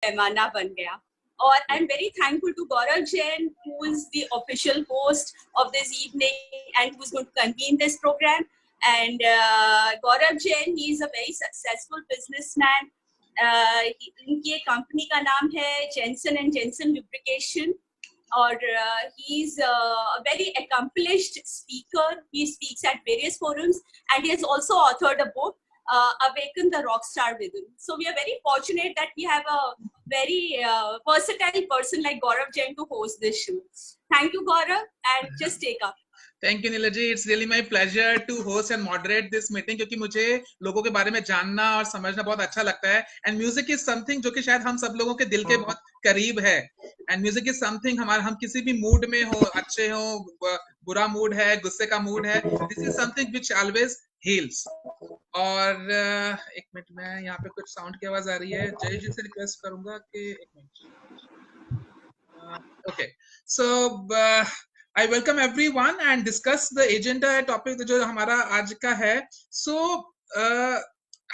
पैमाना बन गया. और I'm very thankful to Gaurav Jain, who is the official host of this evening and who's going to convene this program. And Gaurav Jain, he is a very successful businessman. इनकी company का नाम है Jensen and Jensen Lubrication. Or he's a very accomplished speaker. He speaks at various forums, and he has also authored a book, Awaken the Rockstar Within. So we are very fortunate that we have a very versatile person like Gaurav Jain to host this show. Thank you, Gaurav, and just take up. Thank you, Nilaj ji. It's really my pleasure to host and moderate this meeting, क्योंकि मुझे लोगों के बारे में जानना और समझना बहुत अच्छा लगता है. And music is something जो कि शायद हम सब लोगों के दिल के बहुत करीब है. And music is something हम किसी भी मूड में हो, अच्छे हो, बुरा मूड है, गुस्से का मूड है, this is something which always heals. और एक मिनट में यहाँ पे कुछ साउंड की आवाज आ रही है. जय जी से रिक्वेस्ट करूंगा कि एक minute. Okay, so I welcome everyone and discuss the agenda topic जो हमारा आज का है. So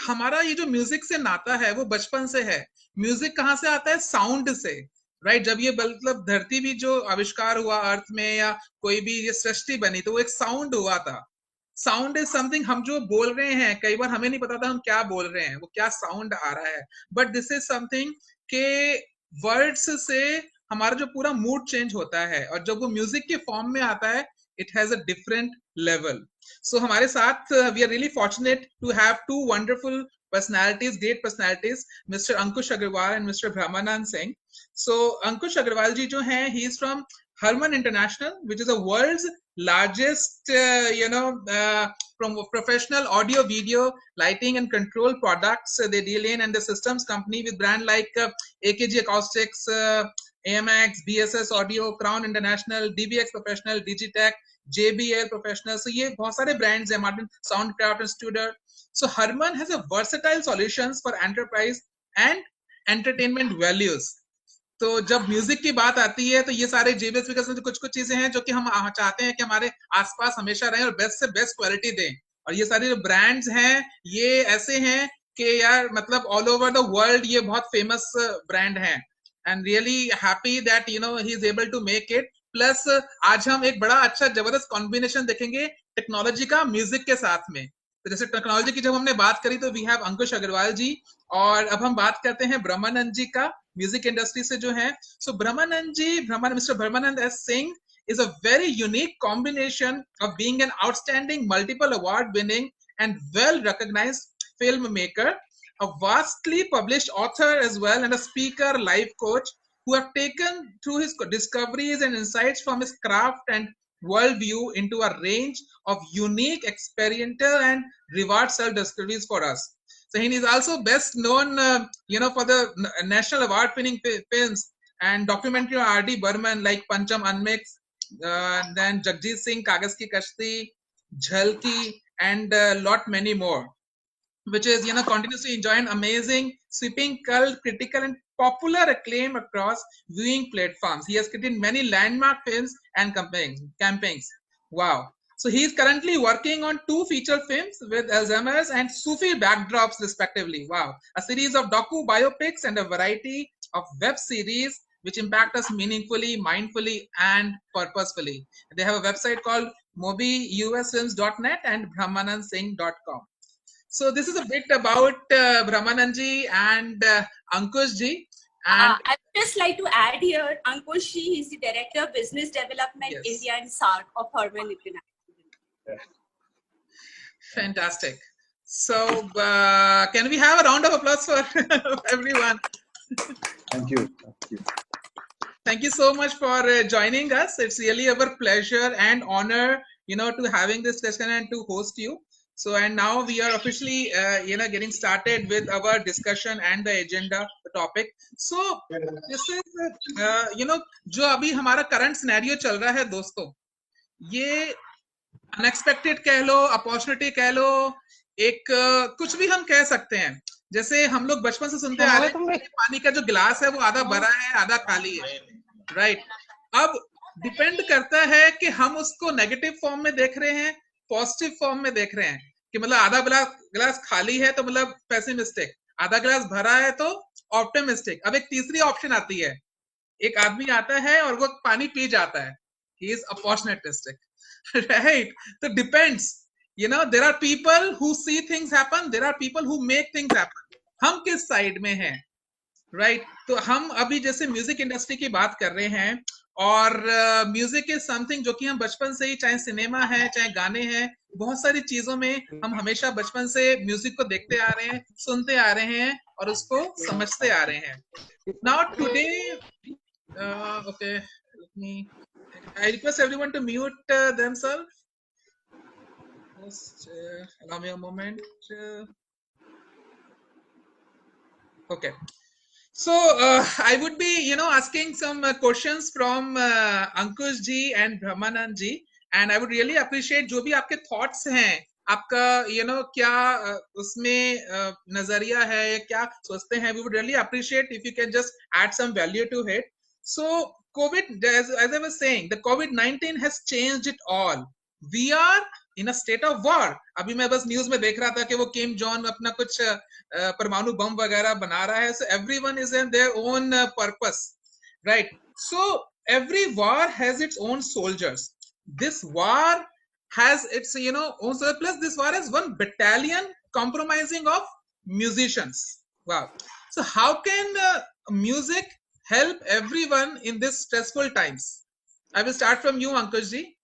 हमारा ये जो म्यूजिक से नाता है वो बचपन से है. म्यूजिक कहाँ से आता है? साउंड से, राइट. जब ये मतलब धरती भी जो आविष्कार हुआ अर्थ में या कोई भी ये सृष्टि बनी तो वो एक साउंड हुआ था. साउंड इज समथिंग, हम जो बोल रहे हैं कई बार हमें नहीं पता था हम क्या बोल रहे हैं, वो क्या साउंड आ रहा है. बट दिस इज समथिंग के वर्ड्स से हमारा जो पूरा मूड चेंज होता है, और जब वो म्यूजिक के फॉर्म में आता है it has a different level. So हमारे साथ we are really fortunate to have two wonderful personalities, great personalities, Mr. Ankush Agarwal and Mr. Brahmanand Singh. So Ankush Agarwal ji jo hai, he is from Harman International, which is the world's largest from professional audio video lighting and control products they deal in, and the systems company with brand like AKG Acoustics, AMX, BSS Audio, Crown International, DBX Professional, Digitech, JBL Professional. So ये बहुत सारे brands हैं, Martin Soundcraft and Studer. So Harman has a versatile solutions for enterprise and entertainment values. तो जब music की बात आती है तो ये सारे JBL स्पीकर्स में कुछ चीजें हैं जो कि हम चाहते हैं कि हमारे आसपास हमेशा रहें और बेस्ट से बेस्ट क्वालिटी दें. और ये सारे जो ब्रांड्स हैं ये ऐसे हैं कि यार मतलब ऑल ओवर द वर्ल्ड ये बहुत फेमस ब्रांड हैं. And really happy that he is able to make it. Plus आज हम एक बड़ा अच्छा जबरदस्त कॉम्बिनेशन देखेंगे टेक्नोलॉजी का म्यूजिक के साथ में. तो जैसे टेक्नोलॉजी की जब हमने बात करी तो वी हैव अंकुश अग्रवाल जी, और अब हम बात करते हैं ब्रह्मानंद जी का, म्यूजिक इंडस्ट्री से जो है. So Brahmanand ji, mister Brahmanand S Singh is a very unique combination of being an outstanding multiple award winning and well recognized filmmaker, a vastly published author as well, and a speaker, life coach, who have taken through his discoveries and insights from his craft and worldview into a range of unique, experiential, and reward self-discoveries for us. So he is also best known, for the national award-winning films and documentary on R.D. Burman like Pancham Unmixed, then Jagjit Singh, Kagaz Ki Kashti, Jhalki, and lot many more, which is continuously enjoying amazing, sweeping cult, critical, and popular acclaim across viewing platforms. He has created many landmark films and campaigns. Wow. So he is currently working on 2 feature films with Alzheimer's and Sufi backdrops respectively. Wow. A series of docu biopics and a variety of web series which impact us meaningfully, mindfully, and purposefully. They have a website called mobiusfilms.net and brahmanandsingh.com. So this is a bit about Brahmanand ji and Ankush ji. And I would just like to add here, Ankush ji is the Director of Business Development, yes, India and SAARC of Harman International. Fantastic. So can we have a round of applause for everyone? Thank you. Thank you. Thank you so much for joining us. It's really our pleasure and honor, to having this session and to host you. So, and now we are officially, getting started with our discussion and the agenda, the topic. So, this is, जो अभी हमारा current scenario चल रहा है दोस्तों, ये unexpected कह लो, opportunity कह लो, एक कुछ भी हम कह सकते हैं. जैसे हम लोग बचपन से सुनते आ रहे हैं पानी का जो गिलास है वो आधा भरा है आधा खाली है, राइट. अब डिपेंड करता है कि हम उसको नेगेटिव फॉर्म में देख रहे हैं, पॉजिटिव फॉर्म में देख रहे हैं, कि मतलब आधा गिलास खाली है तो मतलब पेसिमिस्टिक, आधा गिलास भरा है तो ऑप्टिमिस्टिक। अब एक तीसरी ऑप्शन आती है, एक आदमी आता है और वो पानी पी जाता है, he is opportunistic, right? So depends, you know, there are people who see things happen, there are people who make things happen. हम किस साइड में हैं, राइट? तो हम अभी जैसे म्यूजिक इंडस्ट्री की बात कर रहे हैं, और म्यूजिक इज समथिंग जो कि हम बचपन से ही, चाहे सिनेमा है चाहे गाने हैं, बहुत सारी चीजों में हम हमेशा बचपन से म्यूजिक को देखते आ रहे हैं, सुनते आ रहे हैं और उसको समझते आ रहे हैं. Now today okay, let me, I request everyone to mute themselves. Just allow me a moment. Okay. So I would be, you know, asking some questions from Ankush ji and Brahmanand ji, and I would really appreciate जो भी आपके thoughts हैं, आपका, you know, क्या उसमें नजरिया है, क्या सोचते हैं, we would really appreciate if you can just add some value to it. So COVID, as I was saying, the COVID-19 has changed it all. We are in a state of war. अभी मैं बस news में देख रहा था कि वो किम John अपना कुछ परमाणु बम वगैरह बना रहा है. So everyone is in their own purpose, right? So every war has its own soldiers. This war has its, you know, own soldiers. Plus this war has one battalion compromising of musicians. Wow. So how can music help everyone in this stressful times? I will start from you, Ankush ji.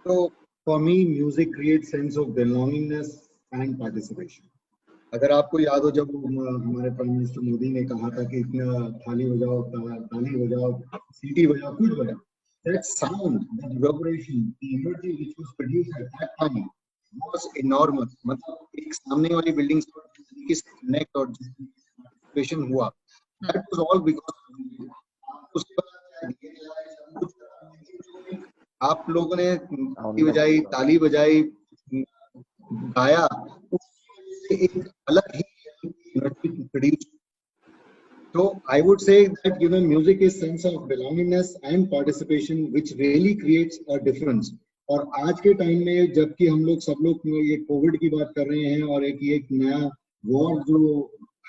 So for me, music creates sense of belongingness and participation. अगर आपको याद हो, जब हमारे prime minister Modi ने कहा था कि इतना थाली बजाओ, ताली बजाओ, सीटी बजाओ, कुछ बजाओ, that sound, the reverberation, the energy which was produced at that time was enormous. मतलब एक सामने वाली बिल्डिंग से कनेक्ट और participation हुआ, that was all because उसके बाद आप लोगों ने बजाई, ताली बजाई, गाया, एक अलग ही energy produce. So I would say that, you know, music is sense of belongingness and participation which really creates a difference. और आज के टाइम में जबकि हम लोग सब लोग ये कोविड की बात कर रहे हैं और एक नया वॉर जो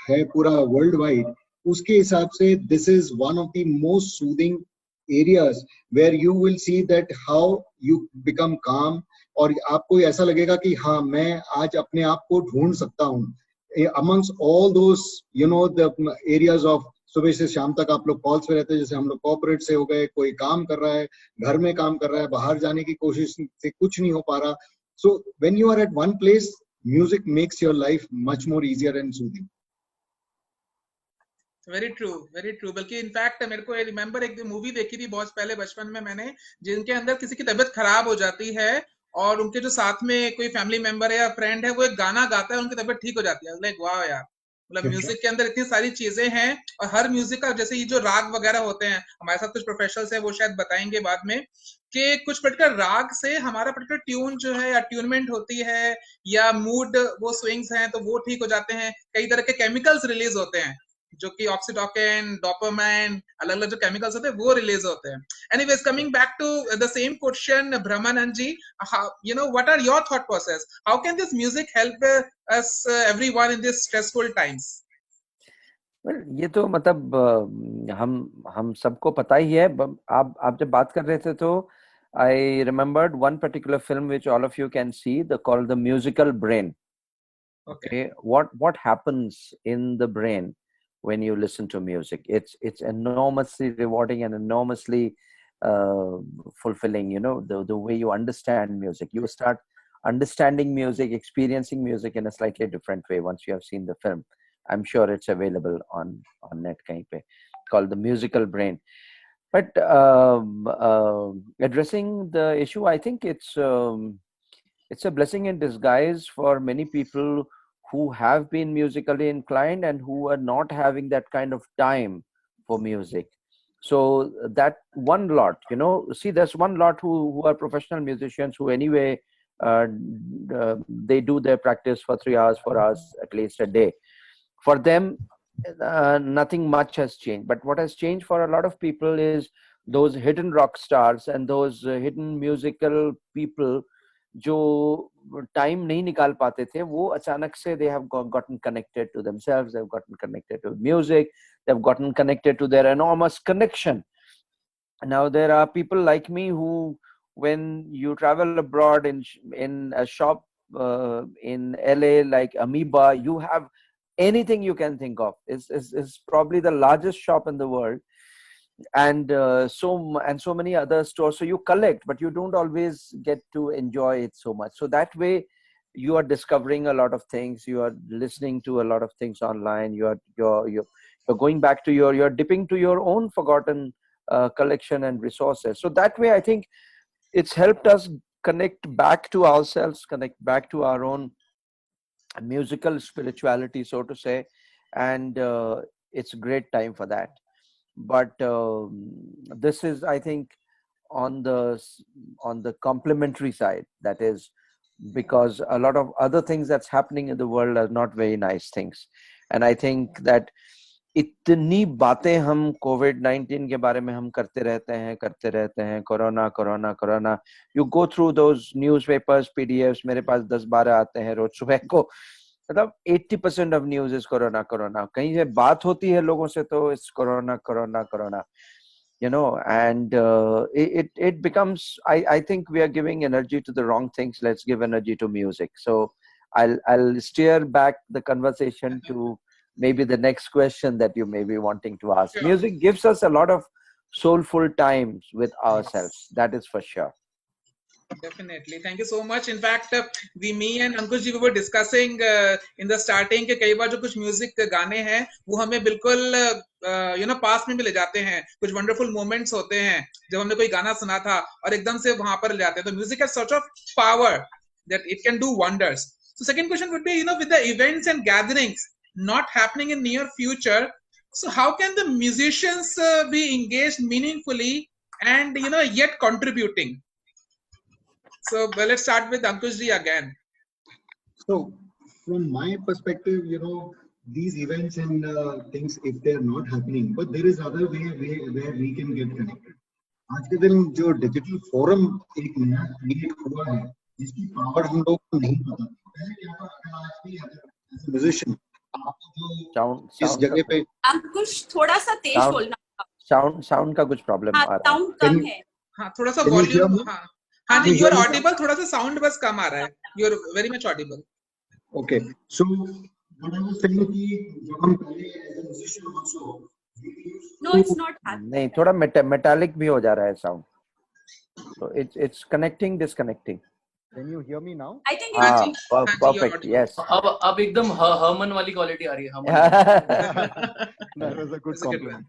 है पूरा वर्ल्ड वाइड, उसके हिसाब से this is one of the most soothing areas where you will see that how you become calm, और आपको ऐसा लगेगा कि हाँ, मैं आज अपने आप को ढूंढ सकता हूँ amongst all those, you know, the areas of सुबह से शाम तक आप लोग कॉल्स पे रहते हैं, जैसे हम लोग कॉर्पोरेट से हो गए, कोई काम कर रहा है, घर में काम कर रहा है, बाहर जाने की कोशिश से कुछ नहीं हो पा रहा. So when you are at one place, music makes your life much more easier and soothing. Very true. बल्कि इनफैक्ट मेरे को रिमेम्बर एक मूवी देखी थी बहुत पहले बचपन में मैंने, जिनके अंदर किसी की तबीयत खराब हो जाती है और उनके जो साथ में कोई फैमिली मेंबर है या फ्रेंड है, वो एक गाना गाता है, उनकी तबीयत ठीक हो जाती है. लाइक वाह यार, मतलब म्यूजिक के अंदर इतनी सारी चीजें हैं. और हर म्यूजिक का, जैसे ये जो राग वगैरह होते हैं, हमारे साथ कुछ प्रोफेशनल्स हैं, वो शायद बताएंगे बाद में कि कुछ पर्टिकुलर राग से हमारा पर्टिकुलर ट्यून जो है, अट्यूनमेंट होती है या मूड, वो स्विंग्स हैं तो वो ठीक हो जाते हैं. कई तरह के केमिकल्स रिलीज होते हैं, जो कि ऑक्सीटोकिन, डोपामाइन, अलग अलग जो केमिकल्स होते हैं वो रिलीज होते हैं. Anyways, coming back to the same question, Brahmanand ji, you know, what are your thought process? How can this music help us everyone in this stressful times? Well, ये तो मतलब हम सबको पता ही है. आप जब बात कर रहे थे तो I remembered one particular film which all of you can see, called The Musical Brain. Okay. What happens in the brain when you listen to music? It's enormously rewarding and enormously fulfilling. You know, the way you understand music, you start understanding music, experiencing music in a slightly different way once you have seen the film. I'm sure it's available on net kahin pe, called The Musical Brain. But addressing the issue, I think it's a blessing in disguise for many people who have been musically inclined and who are not having that kind of time for music. So that one lot, you know, see, there's one lot who are professional musicians who anyway, they do their practice for 3 hours, 4 hours at least a day. For them, nothing much has changed. But what has changed for a lot of people is those hidden rock stars and those hidden musical people जो time नहीं निकाल पाते थे, वो अचानक से they have gotten connected to themselves, they've gotten connected to music, they've gotten connected to their enormous connection. Now there are people like me who, when you travel abroad in a shop in LA like Amoeba, you have anything you can think of. It's probably the largest shop in the world, and so many other stores. So you collect, but you don't always get to enjoy it so much. So that way you are discovering a lot of things, you are listening to a lot of things online, you're going back to you're dipping to your own forgotten collection and resources. So that way I think it's helped us connect back to ourselves, connect back to our own musical spirituality, so to say, and it's a great time for that. But this is, I think, on the complementary side, that is because a lot of other things that's happening in the world are not very nice things. And I think that इतनी बातें हम कोविड-19 के बारे में हम करते रहते हैं, corona corona corona, you go through those newspapers, PDFs, मेरे पास 10-12 आते हैं रोज सुबह को, मतलब 80% of news is corona corona, कहीं से बात होती है लोगों से तो it's corona corona corona, you know, and it becomes, I think we are giving energy to the wrong things. Let's give energy to music. So I'll steer back the conversation to maybe the next question that you may be wanting to ask. Sure. Music gives us a lot of soulful times with ourselves. That is for sure. Definitely. Thank you so much. In fact, me and Ankush ji, we were discussing in the starting कि कई बार जो कुछ music गाने हैं वो हमें बिल्कुल पास में भी ले जाते हैं, कुछ वंडरफुल मोमेंट्स होते हैं जब हमने कोई गाना सुना था और एकदम से वहां पर ले जाते हैं. तो music has such of power that it can do wonders. So second question would be, with the events and gatherings not happening in near future, so how can the musicians be engaged meaningfully and yet contributing? So let's start with Ankush ji again. So from my perspective, these events and things, if they're not happening, but there is other way where we can get connected. आज के दिन जो digital forum एक नया create हुआ है, जिसकी power हम लोग को नहीं पता. पहले क्या था, आज भी म्यूजिशियन आपको जो इस जगह पे, अंकुश थोड़ा सा तेज बोलना, साउंड का कुछ प्रॉब्लम आ रहा है, साउंड कम है. हाँ, थोड़ा सा वॉल्यूम. हाँ जी, you are audible, थोड़ा सा साउंड बस कम आ रहा है. You are very much audible. Okay, so what I was saying कि जब हम पहले as a musician also, No, it's not happening. नहीं, थोड़ा मेटालिक भी हो जा रहा है sound. So it's connecting, disconnecting. Can you hear me now? I think it's perfect. Yes. अब एकदम हर्मन वाली क्वालिटी आ रही है. That was a good compliment.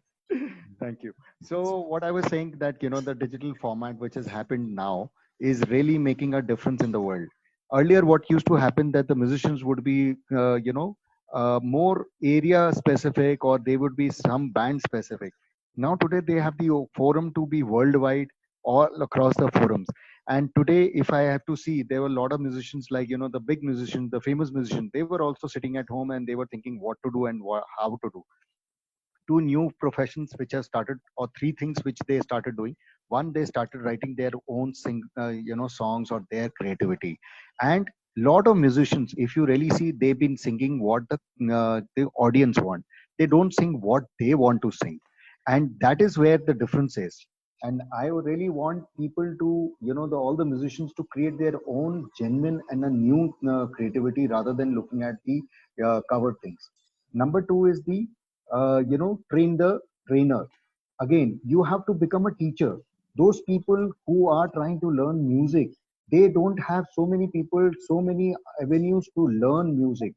Thank you. So what I was saying that the digital format which has happened now is really making a difference in the world. Earlier, what used to happen that the musicians would be more area specific, or they would be some band specific. Now today they have the forum to be worldwide, all across the forums. And today, if I have to see, there were a lot of musicians like the big musicians, the famous musicians. They were also sitting at home and they were thinking what to do and how to do. 2 new professions which have started, or 3 things which they started doing. One, they started writing their own songs or their creativity. And lot of musicians, if you really see, they've been singing what the audience want. They don't sing what they want to sing, and that is where the difference is. And I really want people to, all the musicians to create their own genuine and a new creativity rather than looking at the covered things. Number 2 is the train the trainer. Again, you have to become a teacher. Those people who are trying to learn music, they don't have so many people, so many avenues to learn music.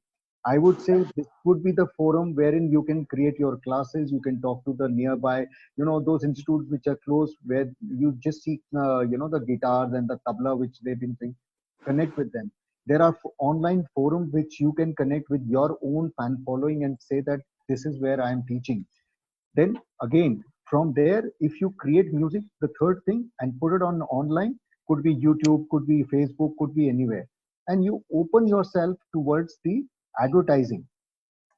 I would say this would be the forum wherein you can create your classes. You can talk to the nearby, those institutes which are close, where you just see, the guitars and the tabla which they've been playing. Connect with them. There are online forums which you can connect with your own fan following and say that this is where I am teaching. Then again, from there, if you create music, the third thing, and put it on online, could be YouTube, could be Facebook, could be anywhere. And you open yourself towards the advertising.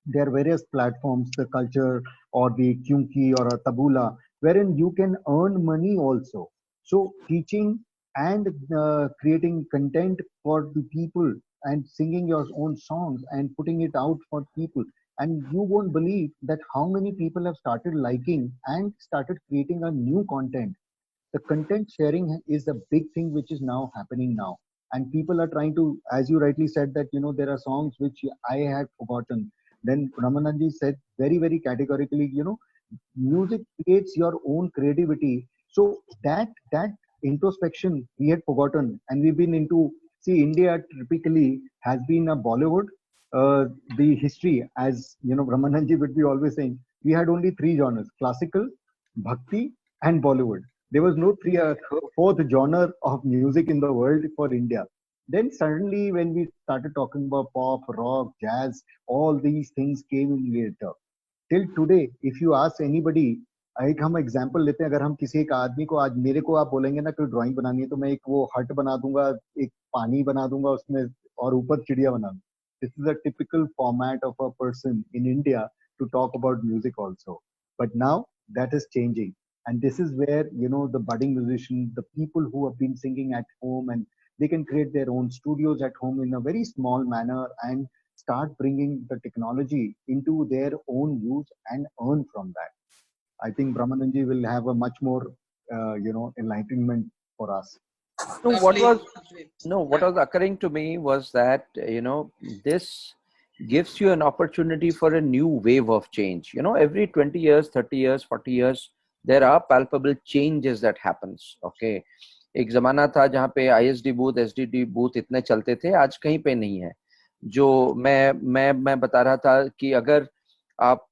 There are various platforms, the Culture or the Kyunki or a Taboola, wherein you can earn money also. So teaching and creating content for the people and singing your own songs and putting it out for people. And you won't believe that how many people have started liking and started creating a new content. The content sharing is a big thing which is now happening now, and people are trying to, as you rightly said, that there are songs which I had forgotten. Then Ramananji said very categorically, music creates your own creativity. So that introspection we had forgotten, and we've been into, see, India typically has been a Bollywood. The history, as Ramananji would be always saying, we had only three genres: classical, bhakti, and Bollywood. There was no fourth genre of music in the world for India. Then suddenly when we started talking about pop, rock, jazz, all these things came in later. Till today, if you ask anybody, एक हम example लेते हैं, अगर हम किसी एक आदमी को, आज मेरे को आप बोलेंगे ना कोई ड्राइंग बनानी है, तो मैं एक वो हट बना दूंगा, एक पानी बना दूंगा उसमें और ऊपर चिड़िया बना दूंगा. This is a typical format of a person in India to talk about music also. But now that is changing, and this is where the budding musicians, the people who have been singing at home, and they can create their own studios at home in a very small manner and start bringing the technology into their own use and earn from that. I think Brahmananji will have a much more, enlightenment for us. No, what was occurring to me was that, this gives you an opportunity for a new wave of change. Every 20 years, 30 years, 40 years, there are palpable changes that happens. Okay. एक जमाना था जहाँ पे ISD booth, SDD booth इतने चलते थे, आज कहीं पे नहीं है. जो मैं बता रहा था कि अगर आप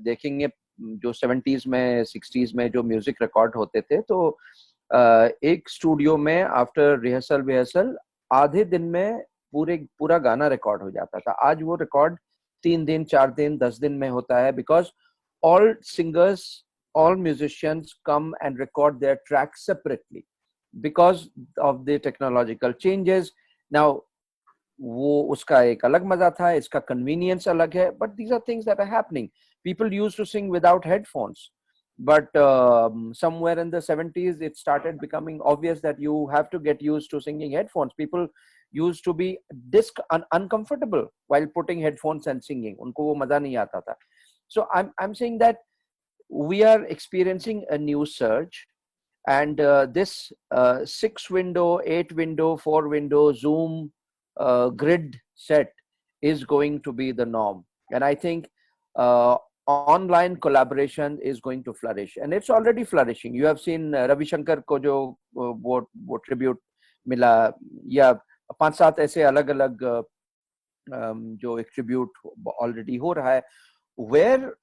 देखेंगे जो 70s में 60s में जो म्यूजिक रिकॉर्ड होते थे, तो एक स्टूडियो में आफ्टर रिहर्सल आधे दिन में पूरा गाना रिकॉर्ड हो जाता था. आज वो रिकॉर्ड 3 दिन 4 दिन 10 दिन में होता है, because all singers, all musicians come and record their tracks separately because of the technological changes. Now, वो उसका एक अलग मजा था, इसका convenience अलग है, but these are things that are happening. People used to sing without headphones, but somewhere in the 70s, it started becoming obvious that you have to get used to singing headphones. People used to be uncomfortable while putting headphones and singing. उनको वो मजा नहीं आता था. So I'm saying that we are experiencing a new surge, and this 6-window, 8-window, 4-window Zoom grid set is going to be the norm. And I think online collaboration is going to flourish, and it's already flourishing. You have seen Ravi Shankar को जो वो tribute मिला, या 5-7 ऐसे अलग-अलग जो एक tribute already हो रहा है. Where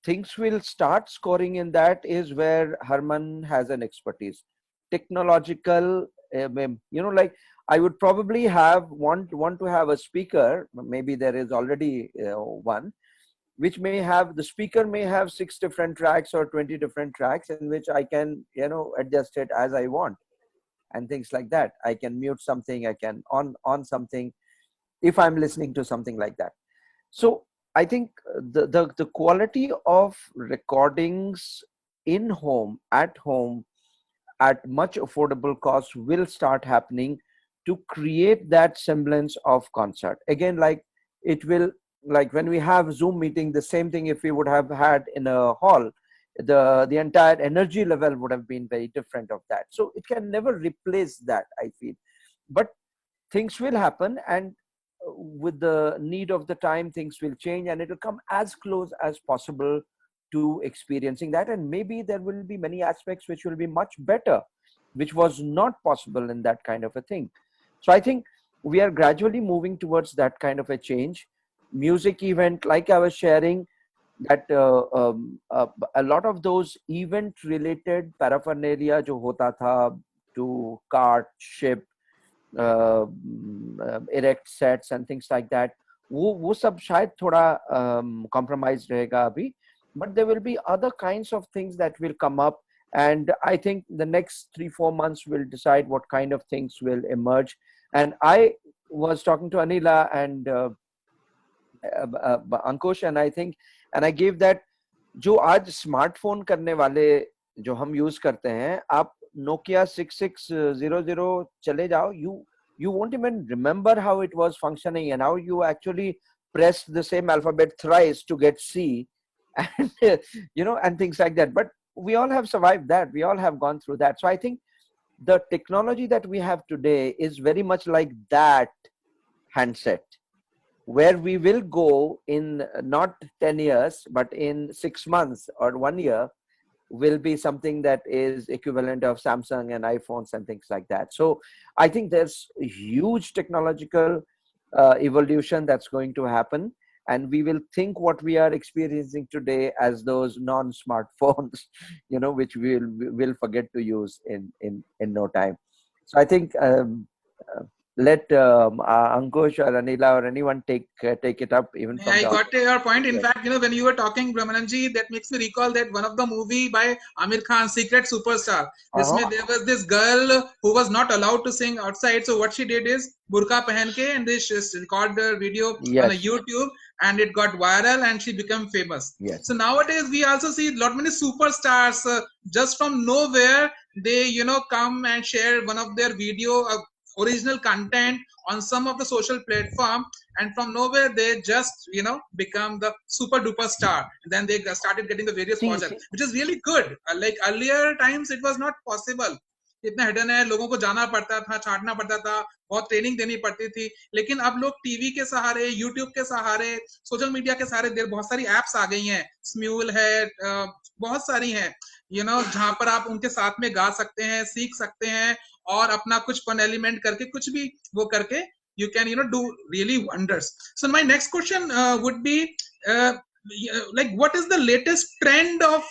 things will start scoring in that is where Harman has an expertise. Technological, like I would probably want to have a speaker, maybe there is already one, which the speaker may have 6 different tracks or 20 different tracks, in which I can, adjust it as I want and things like that. I can mute something, I can on something if I'm listening to something like that. So I think the quality of recordings at home, at much affordable cost will start happening to create that semblance of concert. Again, like when we have Zoom meeting, the same thing if we would have had in a hall, the entire energy level would have been very different of that. So it can never replace that, I feel. But things will happen, and with the need of the time, things will change, and it will come as close as possible to experiencing that. And maybe there will be many aspects which will be much better, which was not possible in that kind of a thing. So I think we are gradually moving towards that kind of a change. Music event, like I was sharing, that a lot of those event related paraphernalia jo hota tha, to cart, ship, erect sets and things like that, वो सब शायद थोड़ा compromised रहेगा अभी, but there will be other kinds of things that will come up, and I think the next 3-4 months will decide what kind of things will emerge. And I was talking to Anila and Ankush, and I gave that जो आज smartphone करने वाले जो हम use करते हैं, आप Nokia 6600 chale jao, you won't even remember how it was functioning and how you actually pressed the same alphabet thrice to get C, and and things like that. But we all have survived that. We all have gone through that. So I think the technology that we have today is very much like that handset, where we will go in not 10 years, but in 6 months or 1 year, will be something that is equivalent of Samsung and iPhones and things like that. So I think there's a huge technological evolution that's going to happen, and we will think what we are experiencing today as those non-smartphones, which we'll forget to use in no time. So I think let Ankush or Anila or anyone take it up, even from I the got your point. In Yes. fact, when you were talking, Brahmananji, that makes me recall that one of the movie by Amir Khan, Secret Superstar. This there was this girl who was not allowed to sing outside. So what she did is burqa pehan ke, and she recorded the video on a Yes. YouTube, and it got viral, and she became famous. Yes. So nowadays we also see a lot many superstars just from nowhere. They come and share one of their video original content on some of the social platform, and from nowhere they just become the super duper star. Then they started getting the various projects, which is really good. Like earlier times it was not possible. इतना hidden है, लोगों को जाना पड़ता था, छांटना पड़ता था, बहुत ट्रेनिंग देनी पड़ती थी. लेकिन अब लोग टीवी के सहारे, यूट्यूब के सहारे, सोशल मीडिया के सहारे, देर बहुत सारी एप्स आ गई हैं. स्म्यूल है, बहुत सारी हैं, जहां पर आप उनके साथ में गा सकते हैं, सीख सकते हैं, और अपना कुछ फन एलिमेंट करके कुछ भी वो करके you can do really wonders. So my next question would be like, what is the latest trend of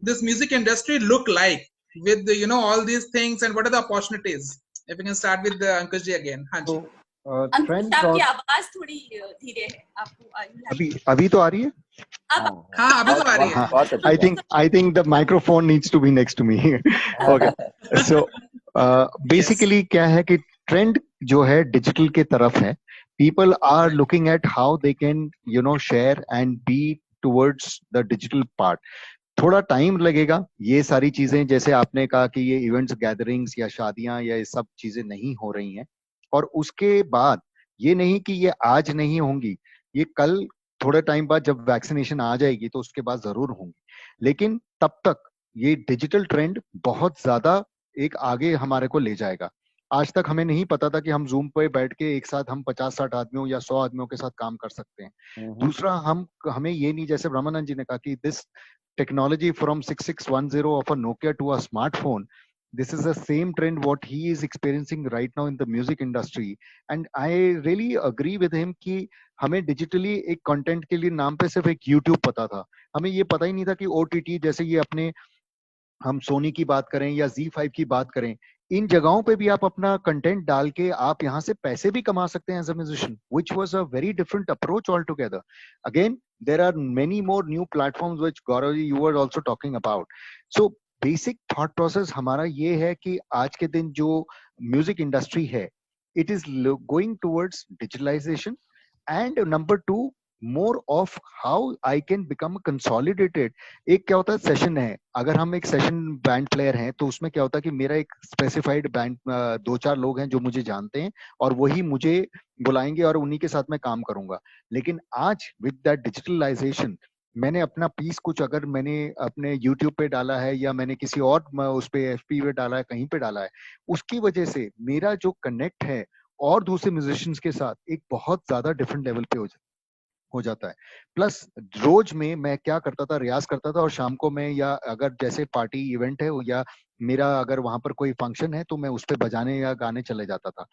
this music industry look like with all these things, and what are the opportunities? If we can start with Ankush ji again. हाँ जी. अंकुश, trend आपकी not आवाज थोड़ी धीरे है. आपको अभी तो आ रही है. हाँ, अभी तो आ रही है. I think the microphone needs to be next to me. Okay. So basically क्या है कि trend जो है digital के तरफ है. People are looking at how they can share and be towards the digital part. थोड़ा टाइम लगेगा. ये सारी चीजें जैसे आपने कहा कि ये इवेंट्स, गैदरिंग्स या शादियां या ये सब चीजें नहीं हो रही हैं, और उसके बाद ये नहीं कि ये आज नहीं होंगी, ये कल थोड़े टाइम बाद जब वैक्सीनेशन आ जाएगी तो उसके बाद जरूर होंगी. लेकिन तब तक ये डिजिटल ट्रेंड बहुत ज्यादा एक आगे हमारे को ले जाएगा. आज तक हमें नहीं पता था कि हम जूम पे बैठ के एक साथ हम 50-60 आदमियों या 100 आदमियों के साथ काम कर सकते हैं. दूसरा, हमें ये नहीं, जैसे ब्रह्मानंद जी ने कहा कि this technology from 6610 of a Nokia to a smartphone, this is the same trend what he is experiencing right now in the music industry. And I really agree with him कि हमें digitally एक content के लिए नाम पे सिर्फ एक YouTube पता था. हमें ये पता ही नहीं था कि OTT जैसे ये अपने हम सोनी की बात करें या Z5 की बात करें, इन जगहों पे भी आप अपना कंटेंट डाल के आप यहाँ से पैसे भी कमा सकते हैं as a musician, which was a very different approach altogether. Again, there are many more new platforms which Gaurav you were also talking about. So basic thought process हमारा ये है कि आज के दिन जो म्यूजिक इंडस्ट्री है, it is going towards digitalization, and number two, more of how I can become consolidated. एक क्या होता है, सेशन है. अगर हम एक सेशन बैंड प्लेयर हैं तो उसमें क्या होता है कि मेरा एक स्पेसिफाइड बैंड 2-4 लोग हैं जो मुझे जानते हैं और वही मुझे बुलाएंगे और उन्हीं के साथ मैं काम करूंगा. लेकिन आज विद दैट डिजिटलाइजेशन, मैंने अपना पीस कुछ अगर मैंने अपने YouTube पे डाला है या मैंने किसी और उस पे FP पे डाला है, कहीं पे डाला है, उसकी वजह से मेरा जो कनेक्ट है और दूसरे म्यूजिशियंस के साथ एक बहुत ज्यादा डिफरेंट लेवल पे हो जाता है. प्लस रोज में मैं क्या करता था, रियाज करता था, और शाम को मैं या अगर जैसे पार्टी इवेंट है या मेरा अगर वहां पर कोई फंक्शन है तो मैं उस पे बजाने या गाने चले जाता था.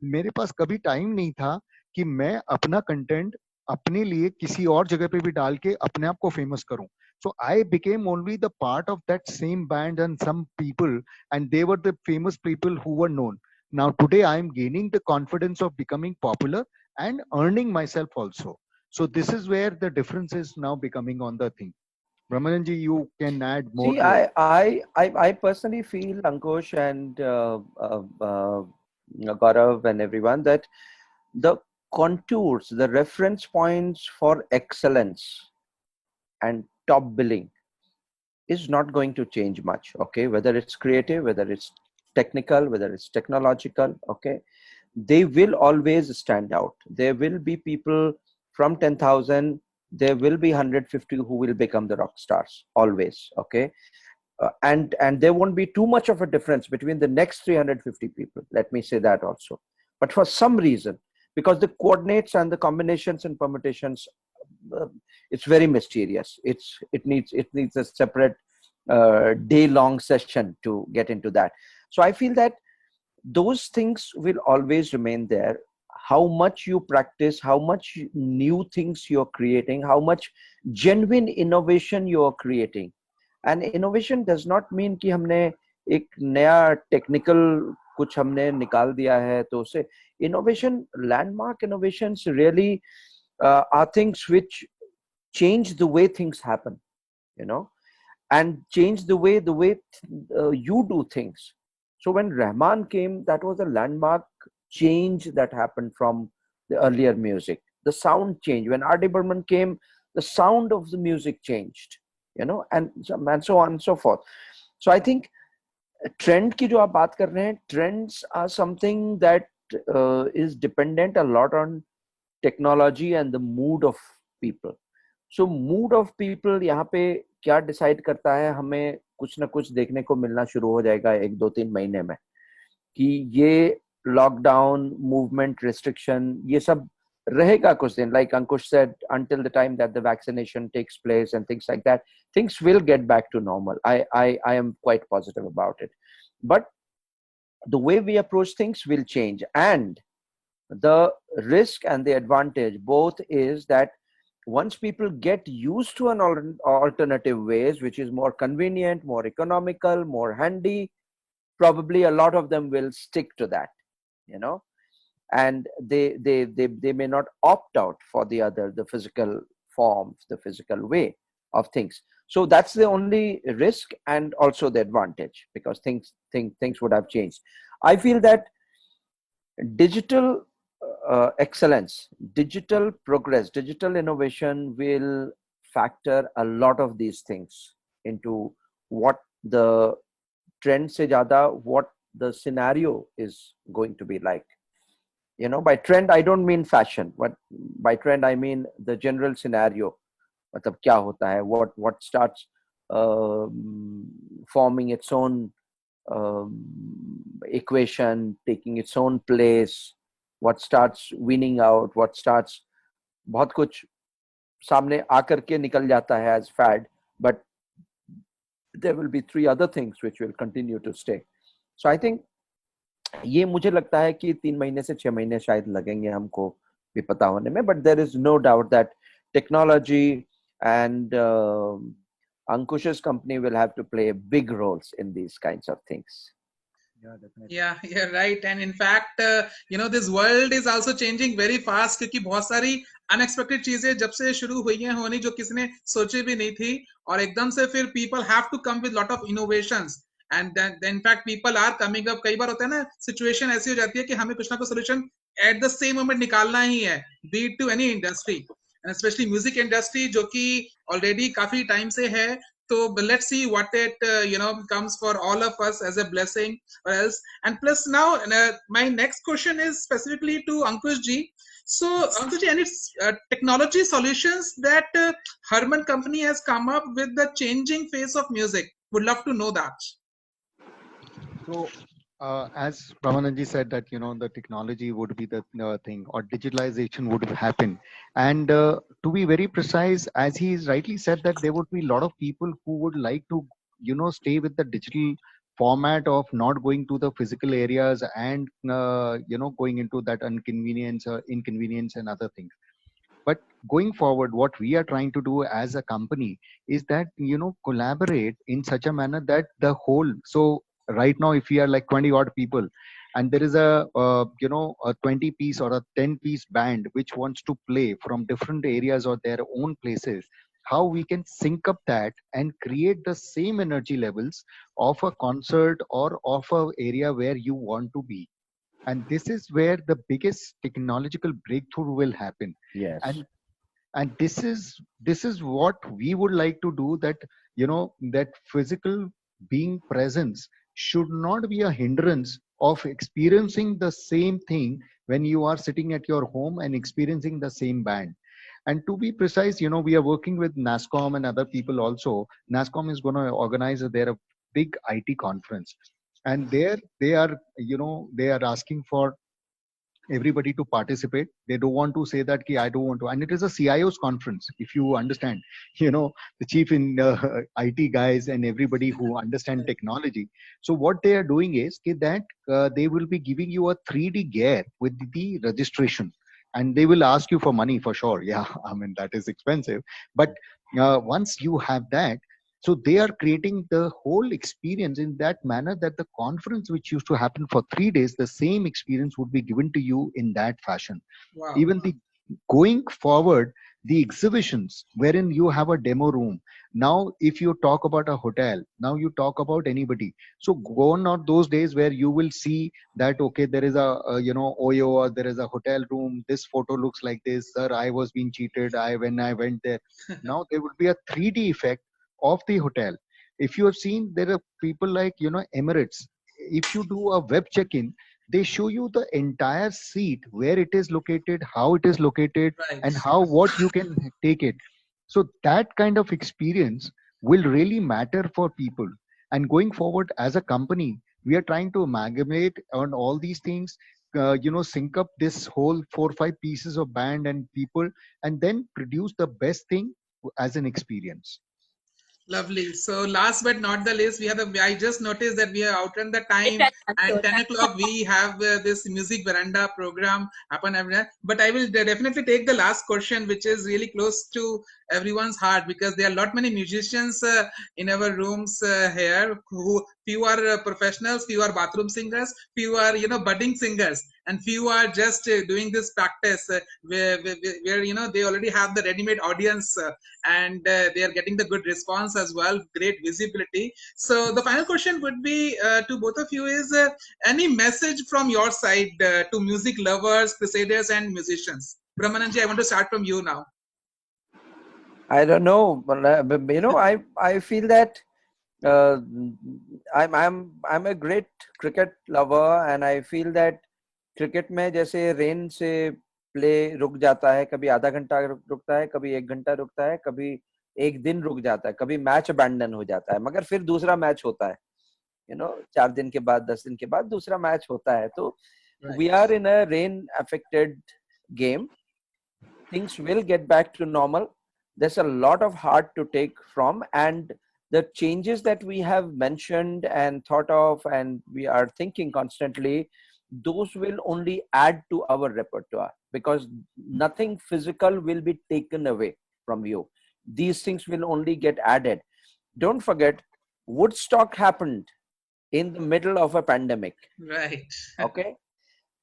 मेरे पास कभी टाइम नहीं था कि मैं अपना कंटेंट अपने लिए किसी और जगह पे भी डाल के अपने आप को फेमस करूं. So I became only the part of that same band and some people, and they were the famous people who were known. Now today I am gaining the confidence of becoming popular and earning myself also. So this is where the difference is now becoming on the thing. Brahmananji, you can add more. See, I personally feel, Ankush and Gaurav and everyone, that the contours, the reference points for excellence and top billing is not going to change much. Okay, whether it's creative, whether it's technical, whether it's technological. Okay, they will always stand out. There will be people from 10,000, there will be 150 who will become the rock stars always. Okay, and there won't be too much of a difference between the next 350 people. Let me say that also. But for some reason, because the coordinates and the combinations and permutations, uh, it's very mysterious. It needs a separate day-long session to get into that. So I feel that those things will always remain there. How much you practice, how much new things you're creating, how much genuine innovation you're creating. And innovation does not mean कि हमने एक नया technical कुछ हमने निकाल दिया है तो उसे innovation, landmark innovations really are things which change the way things happen, you know, and change the way you do things. So when Rahman came, that was a landmark change that happened from the earlier music. The sound changed. When R.D. Burman came, the sound of the music changed, you know, and so on and so forth. So I think trend की जो आप बात कर रहे हैं, trends are something that is dependent a lot on technology and the mood of people. So mood of people यहाँ पे क्या डिसाइड करता है, हमें कुछ ना कुछ देखने को मिलना शुरू हो जाएगा 1-2-3 महीने में कि ये लॉकडाउन, मूवमेंट रिस्ट्रिक्शन, ये सब रहेगा कुछ दिन. Like Ankush said, until the time that the vaccination takes place and things like that, things will get back to normal. I am quite positive about it. But the way we approach things will change, and the risk and the advantage both is that once people get used to an alternative ways, which is more convenient, more economical, more handy, probably a lot of them will stick to that, you know, and they may not opt out for the physical forms, the physical way of things. So that's the only risk and also the advantage, because things would have changed. I feel that digital excellence, digital progress, digital innovation will factor a lot of these things into what the trend se zyada, what the scenario is going to be like. You know, by trend I don't mean fashion, but by trend I mean the general scenario. मतलब क्या होता है, what starts forming its own equation, taking its own place, what starts winning out, what starts, बहुत कुछ सामने आकर के निकल जाता है as fad, but there will be 3 other things which will continue to stay. So I think ये मुझे लगता है कि 3 महीने से 6 महीने शायद लगेंगे हमको भी पता होने में, but there is no doubt that technology and Ankush's company will have to play big roles in these kinds of things. Yeah, definitely. Yeah, you're right. And in fact, this world is also changing very fast, क्योंकि बहुत सारी unexpected चीजें जब से शुरू हुई हैं होनी जो किसी ने सोची भी नहीं थी, और एकदम से फिर people have to come with lot of innovations. And then in fact people are coming up. कई बार होता है ना, situation ऐसी हो जाती है कि हमें कुछ ना कुछ solution at the same moment निकालना ही है, be it to any industry, and especially music industry जो कि already काफी time से है. So let's see what it comes for all of us as a blessing or else. And plus now my next question is specifically to Ankush ji. So Ankush ji, any technology solutions that Harman company has come up with the changing face of music? Would love to know that. So, as Ramananji said that, the technology would be the thing, or digitalization would happen. And to be very precise, as he rightly said, that there would be a lot of people who would like to, stay with the digital format of not going to the physical areas and, going into that inconvenience and other things. But going forward, what we are trying to do as a company is that, collaborate in such a manner that the whole, so right now, if we are like 20 odd people and there is a 20 piece or a 10 piece band which wants to play from different areas or their own places, how we can sync up that and create the same energy levels of a concert or of a area where you want to be. And this is where the biggest technological breakthrough will happen. Yes. And And this is what we would like to do, that that physical being presence should not be a hindrance of experiencing the same thing when you are sitting at your home and experiencing the same band. And to be precise, we are working with NASCOM and other people also. NASCOM is going to organize their big IT conference, and there they are, they are asking for everybody to participate. They don't want to say that ki I don't want to, and it is a CIO's conference, if you understand. The chief in IT guys and everybody who understand technology. So what they are doing is that they will be giving you a 3D gear with the registration, and they will ask you for money for sure. Yeah, I mean that is expensive, but once you have that, so they are creating the whole experience in that manner, that the conference which used to happen for 3 days, the same experience would be given to you in that fashion. Wow. Even the going forward, the exhibitions wherein you have a demo room. Now, if you talk about a hotel, now you talk about anybody. So gone are those days where you will see that, okay, there is a Oyo, or there is a hotel room. This photo looks like this. Sir, I was being cheated. When I went there. Now there would be a 3D effect of the hotel. If you have seen, there are people like Emirates. If you do a web check-in, they show you the entire seat, where it is located, how it is located, Right. and what you can take it. So that kind of experience will really matter for people. And going forward, as a company, we are trying to amalgamate on all these things, sync up this whole 4 or 5 pieces of band and people, and then produce the best thing as an experience. Lovely. So last but not the least, I just noticed that we have outrun the time, and 10 o'clock we have this music veranda program happen every night. But I will definitely take the last question, which is really close to everyone's heart, because there are lot many musicians in our rooms here, who few are professionals, few are bathroom singers, few are budding singers, and few are just doing this practice where they already have the ready-made audience, and they are getting the good response as well, great visibility. So the final question would be to both of you is any message from your side to music lovers, crusaders, and musicians? Brahmananji, I want to start from you now. I don't know, but I feel that I'm a great cricket lover, and I feel that cricket में जैसे rain से play रुक जाता है, कभी आधा घंटा रुकता है, कभी 1 घंटा रुकता है, कभी 1 दिन रुक जाता है, कभी मैच अबैंडन हो जाता है, मगर फिर दूसरा मैच होता है, 4 दिन के बाद, 10 दिन के बाद दूसरा मैच होता है. तो we are in a rain affected game. Things will get back to normal. There's a lot of heart to take from, and the changes that we have mentioned and thought of and we are thinking constantly, those will only add to our repertoire, because nothing physical will be taken away from you. These things will only get added. Don't forget, Woodstock happened in the middle of a pandemic. Right. Okay.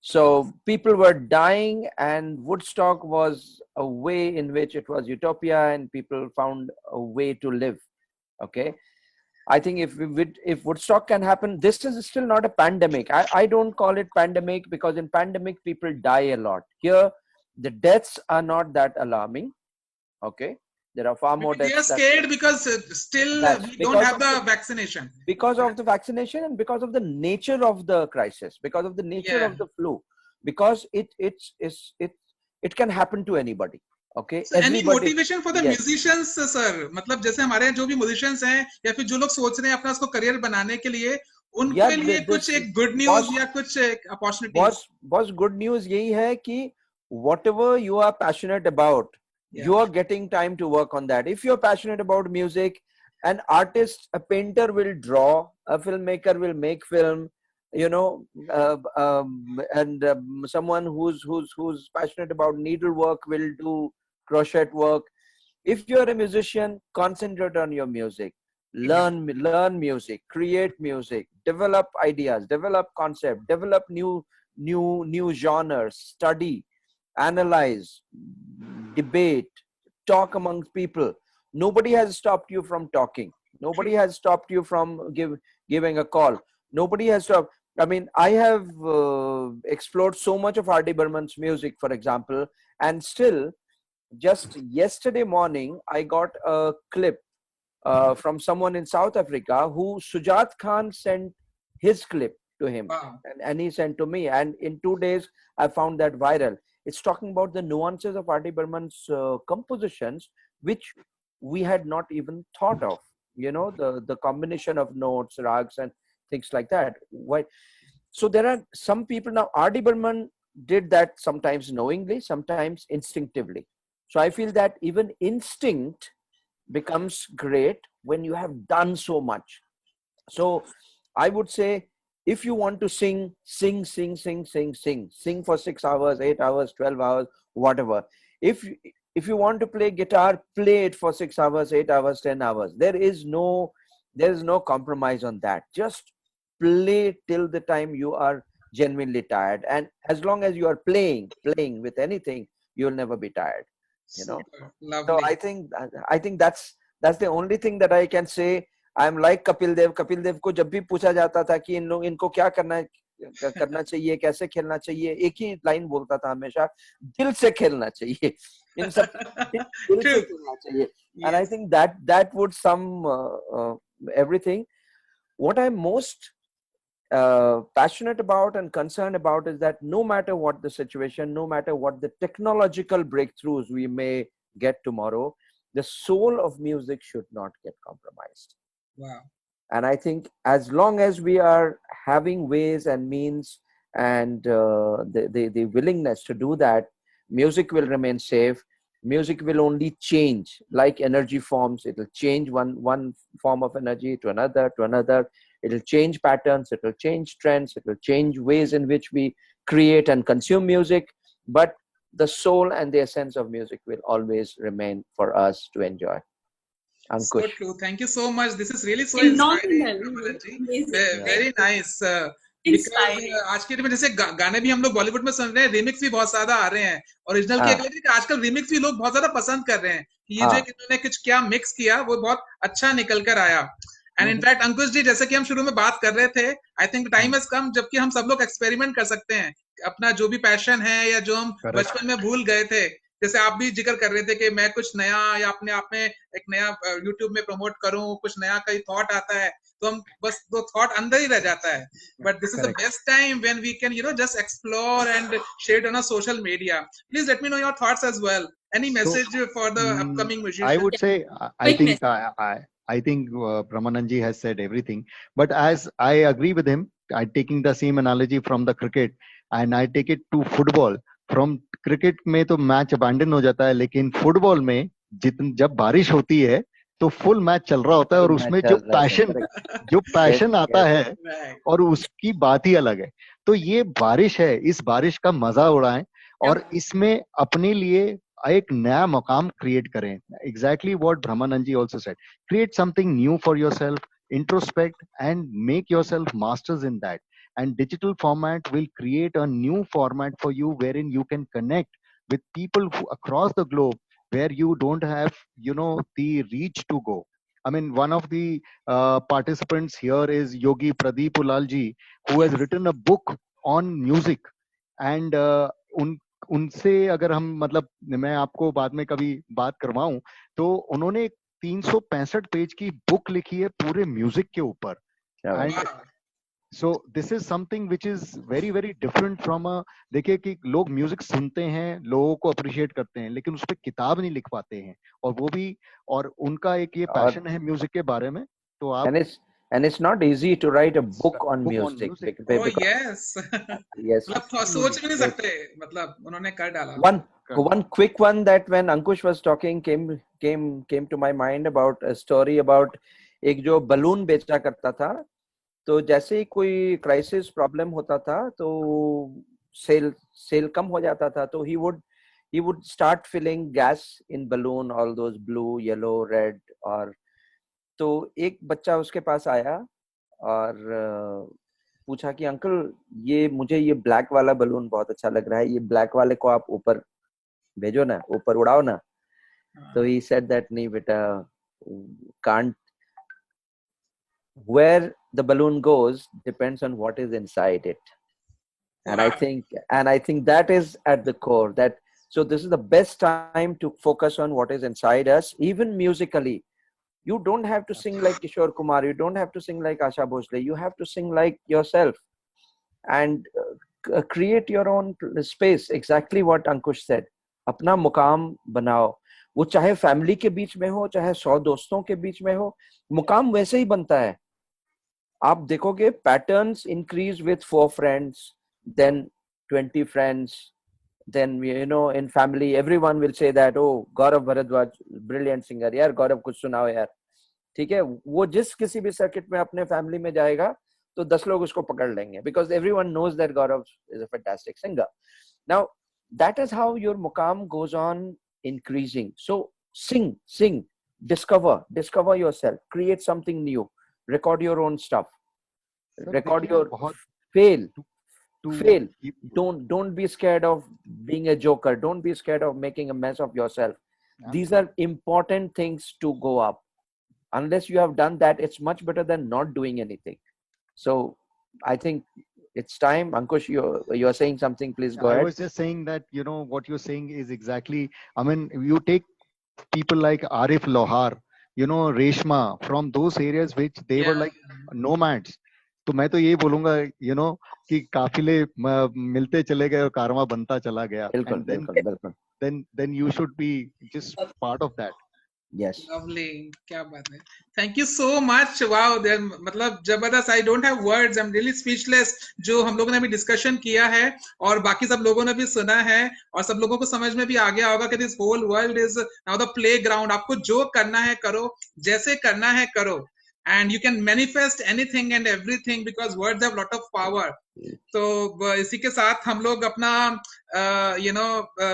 So people were dying, and Woodstock was a way in which it was utopia, and people found a way to live. Okay. I think if Woodstock can happen, this is still not a pandemic. I don't call it pandemic, because in pandemic people die a lot. Here, the deaths are not that alarming. Okay. There are far more deaths. They are scared because still we don't have the vaccination. Because of the vaccination, and because of the nature of the crisis, because of the nature of the flu, because it can happen to anybody. Okay. So any motivation for the musicians, sir? मतलब जैसे हमारे जो भी musicians हैं, या फिर जो लोग सोच रहे हैं अपना उसको career बनाने के लिए, उनके लिए कुछ एक good news या कुछ एक opportunity? Boss, good news यही है कि whatever you are passionate about, you are getting time to work on that. If you're passionate about music, an artist, a painter will draw, a filmmaker will make film, someone who's passionate about needlework will do crochet work. If you're a musician, concentrate on your music, learn music, create music, develop ideas, develop concept, develop new genres, study, analyze, debate, talk amongst people. Nobody has stopped you from talking. Nobody has stopped you from giving a call. Nobody has stopped. I mean, I have explored so much of R.D. Burman's music, for example, and still just yesterday morning, I got a clip from someone in South Africa who Sujat Khan sent his clip to him, Wow. and he sent to me. And in 2 days, I found that viral. It's talking about the nuances of R.D. Burman's compositions, which we had not even thought of. You know, the combination of notes, rags, and things like that. Why? So there are some people now. R.D. Burman did that sometimes knowingly, sometimes instinctively. So I feel that even instinct becomes great when you have done so much. So I would say, if you want to sing for 6 hours, 8 hours, 12 hours, whatever. If you want to play guitar, play it for 6 hours, 8 hours, 10 hours. There is no compromise on that. Just play till the time you are genuinely tired. And as long as you are playing with anything, you'll never be tired. You know. Super. So Lovely. I think that's the only thing that I can say. I'm like Kapil Dev को जब भी पूछा जाता था कि इनको क्या करना चाहिए, कैसे खेलना चाहिए, एक ही लाइन बोलता था हमेशा, दिल से खेलना चाहिए. इन सब दिल से खेलना चाहिए. And I think that would sum everything. What I'm most passionate about and concerned about is that no matter what the situation, no matter what the technological breakthroughs we may get tomorrow, the soul of music should not get compromised. Wow. And I think as long as we are having ways and means and the willingness to do that, music will remain safe. Music will only change like energy forms. It will change one form of energy to another, to another. It will change patterns. It will change trends. It will change ways in which we create and consume music. But the soul and the essence of music will always remain for us to enjoy. So Ankush. true. Thank you so much. This is really so inspiring, Phenomenal. Ramanan ji. Amazing. Very nice. Because Inspiring. आज के date में जैसे गाने भी हम लोग बॉलीवुड में सुन रहे हैं, रिमिक्स भी बहुत ज्यादा आ रहे हैं. ओरिजिनल की अगले कि आजकल रिमिक्स भी लोग बहुत ज्यादा पसंद कर रहे हैं. ये जो इन्होंने कुछ क्या मिक्स किया, वो बहुत अच्छा निकल कर आया. एंड इनफैक्ट अंकुश जी, जैसे कि हम शुरू में बात कर रहे थे, I think time has come जबकि हम सब लोग एक्सपेरिमेंट कर सकते हैं. अपना जो भी पैशन है या जो हम बचपन में भूल गए थे, जैसे आप भी जिक्र कर रहे थे कि मैं कुछ नया या अपने आप में एक नया यूट्यूब में प्रमोट करूं, कुछ नया कोई थॉट आता है तो हम बस वो थॉट अंदर ही रह जाता है. But this is the best time when we can just explore and share on a social media. Please let me know your thoughts as well. Any message for the upcoming musicians? I would say, I think Brahmananji has said everything. But as I agree with him, I taking the same analogy from the cricket and I take it to football. From cricket में तो match abandon हो जाता है, लेकिन football में जब बारिश होती है तो फुल मैच चल रहा होता है और उसमें जो पैशन आता है और उसकी बात ही अलग है. तो ये बारिश है, इस बारिश का मजा उड़ाएं और इसमें अपने लिए एक नया मकाम क्रिएट करें. Exactly what Brahmananji also said. Create something new for yourself, introspect and make yourself masters in that. And digital format will create a new format for you wherein you can connect with people across the globe where you don't have, the reach to go. I mean, one of the participants here is Yogi Pradeep Ulalji, who has written a book on music. And उनसे अगर हम मतलब मैं आपको बाद में कभी बात करवाऊं तो उन्होंने 365 पेज की बुक लिखी है पूरे म्यूजिक के ऊपर. And so this is something which is very very different from देखिए कि लोग म्यूजिक सुनते हैं, लोगों को अप्रिशिएट करते हैं, लेकिन उस पर किताब नहीं लिख पाते हैं. और वो भी, और उनका एक ये पैशन है म्यूजिक के बारे में. तो आप And it's not easy to write a book on music. Oh yes. Yes. सोच भी नहीं सकते, मतलब उन्होंने कर डाला. One quick one that when Ankush was talking came to my mind about a story about एक जो बलून बेचा करता था. तो जैसे ही कोई क्राइसिस प्रॉब्लम होता था तो सेल कम हो जाता था, तो he would start filling gas in balloon, all those blue, yellow, red. और तो एक बच्चा उसके पास आया और पूछा कि अंकल मुझे ये ब्लैक वाला बलून बहुत अच्छा लग रहा है, ये ब्लैक वाले को आप ऊपर भेजो ना, ऊपर उड़ाओ ना. तो he said that नहीं बेटा, can't. Where the balloon goes depends on what is inside it. And I think that is at the core, that So this is the best time to focus on what is inside us, even musically. You don't have to sing like Kishore Kumar. You don't have to sing like Asha Bhosle. You have to sing like yourself and create your own space. Exactly what Ankush said. अपना मुकाम बनाओ. वो चाहे family के बीच में हो, चाहे 100 दोस्तों के बीच में हो, मुकाम वैसे ही बनता है. आप देखोगे patterns increase with 4 friends, then 20 friends, then in family everyone will say that, oh, Gaurav Bharadwaj, brilliant singer. यार गौरव कुछ सुनाओ यार. ठीक है, वो जिस किसी भी सर्किट में अपने फैमिली में जाएगा तो 10 लोग उसको पकड़ लेंगे, because everyone knows that Gaurav is a fantastic singer. Now that is how your mukam goes on increasing. So sing, discover yourself, create something new, record your own stuff, record your fail. Don't be scared of being a joker. Don't be scared of making a mess of yourself. These are important things to go up. Unless you have done that, it's much better than not doing anything. So I think it's time. Ankush, you're saying something. Please go ahead. I was just saying that, what you're saying is exactly, I mean, you take people like Arif Lohar, Reshma, from those areas which they were like nomads. तो मैं तो यही बोलूंगा, कि काफिले मिलते चले गए और कारवां बनता चला गया. Then you should be just part of that. Yes. Lovely. क्या बात है. Thank you so much. Wow. मतलब जबरदस्त. I don't have words. I'm really speechless. जो हम लोगों ने अभी डिस्कशन किया है और बाकी सब लोगों ने भी सुना है और सब लोगों को समझ में भी आ गया होगा कि this whole world is now the playground. आपको जो करना है करो, जैसे करना है करो. And you can manifest anything and everything because words have lot of power. तो इसी के साथ हम लोग अपना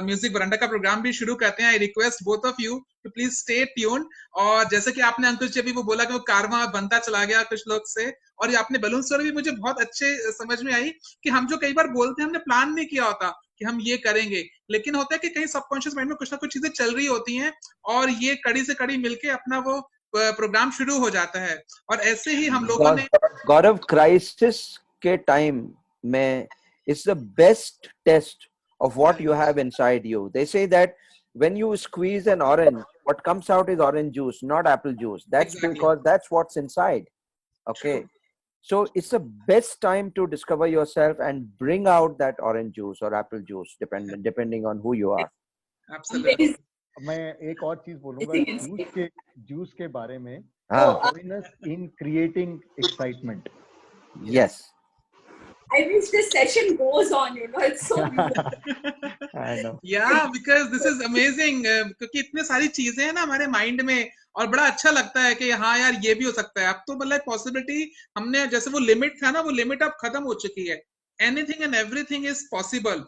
म्यूजिक बरंडा का प्रोग्राम भी शुरू करते हैं. I request both of you to please stay tuned. और जैसे कि आपने अंकुश जी अभी वो बोला कि वो कारवां बनता चला गया कुछ लोग से, और ये आपने बलून स्टोरी भी मुझे बहुत अच्छे समझ में आई कि हम जो कई बार बोलते हैं, हमने प्लान नहीं किया होता कि हम ये करेंगे, लेकिन होता है कि कहीं सबकॉन्शियस माइंड में कुछ ना कुछ चीजें चल रही होती हैं और ये कड़ी से कड़ी मिलके अपना वो प्रोग्राम शुरू हो जाता है. और ऐसे ही हम लोगों ने गौरव क्राइसिस के टाइम में it's the best test of what you have inside you. They say that when you squeeze an orange, what comes out is orange juice, not apple juice. That's exactly. Because that's what's inside. Okay. True. So it's the best time to discover yourself and bring out that orange juice or apple juice, depending on who you are. Absolutely. मैं एक और चीज बोलूंगा juice के बारे में. Happiness in creating excitement. Yes. I wish this session goes on, it's so beautiful. I know. Yeah, because this is amazing. क्योंकि इतने सारी चीजें हैं ना हमारे माइंड में और बड़ा अच्छा लगता है कि हाँ यार ये भी हो सकता है. अब तो मतलब पॉसिबिलिटी हमने जैसे वो लिमिट था ना, वो लिमिट अब खत्म हो चुकी है. Anything and everything is possible.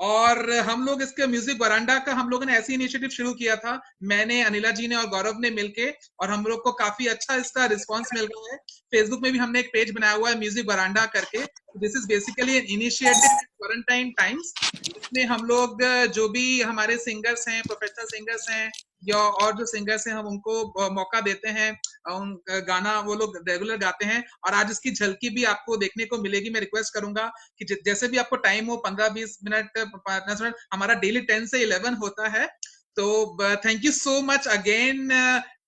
और हम लोग इसके म्यूजिक बरांडा का हम लोगों ने ऐसी इनिशिएटिव शुरू किया था, मैंने, अनिला जी ने और गौरव ने मिलके, और हम लोग को काफी अच्छा इसका रिस्पांस मिल रहा है. फेसबुक में भी हमने एक पेज बनाया हुआ है म्यूजिक बरांडा करके. This is basically an initiative quarantine times, जिसमें हम लोग जो भी हमारे सिंगर्स हैं, प्रोफेशनल सिंगर्स हैं या और जो सिंगर्स हैं, हम उनको मौका देते हैं. गाना वो लोग रेगुलर गाते हैं और आज इसकी झलकी भी आपको देखने को मिलेगी. मैं रिक्वेस्ट करूंगा कि जैसे भी आपको टाइम हो, 15-20 मिनट, 5 मिनट, हमारा डेली 10 से 11 होता है. तो thank you so much again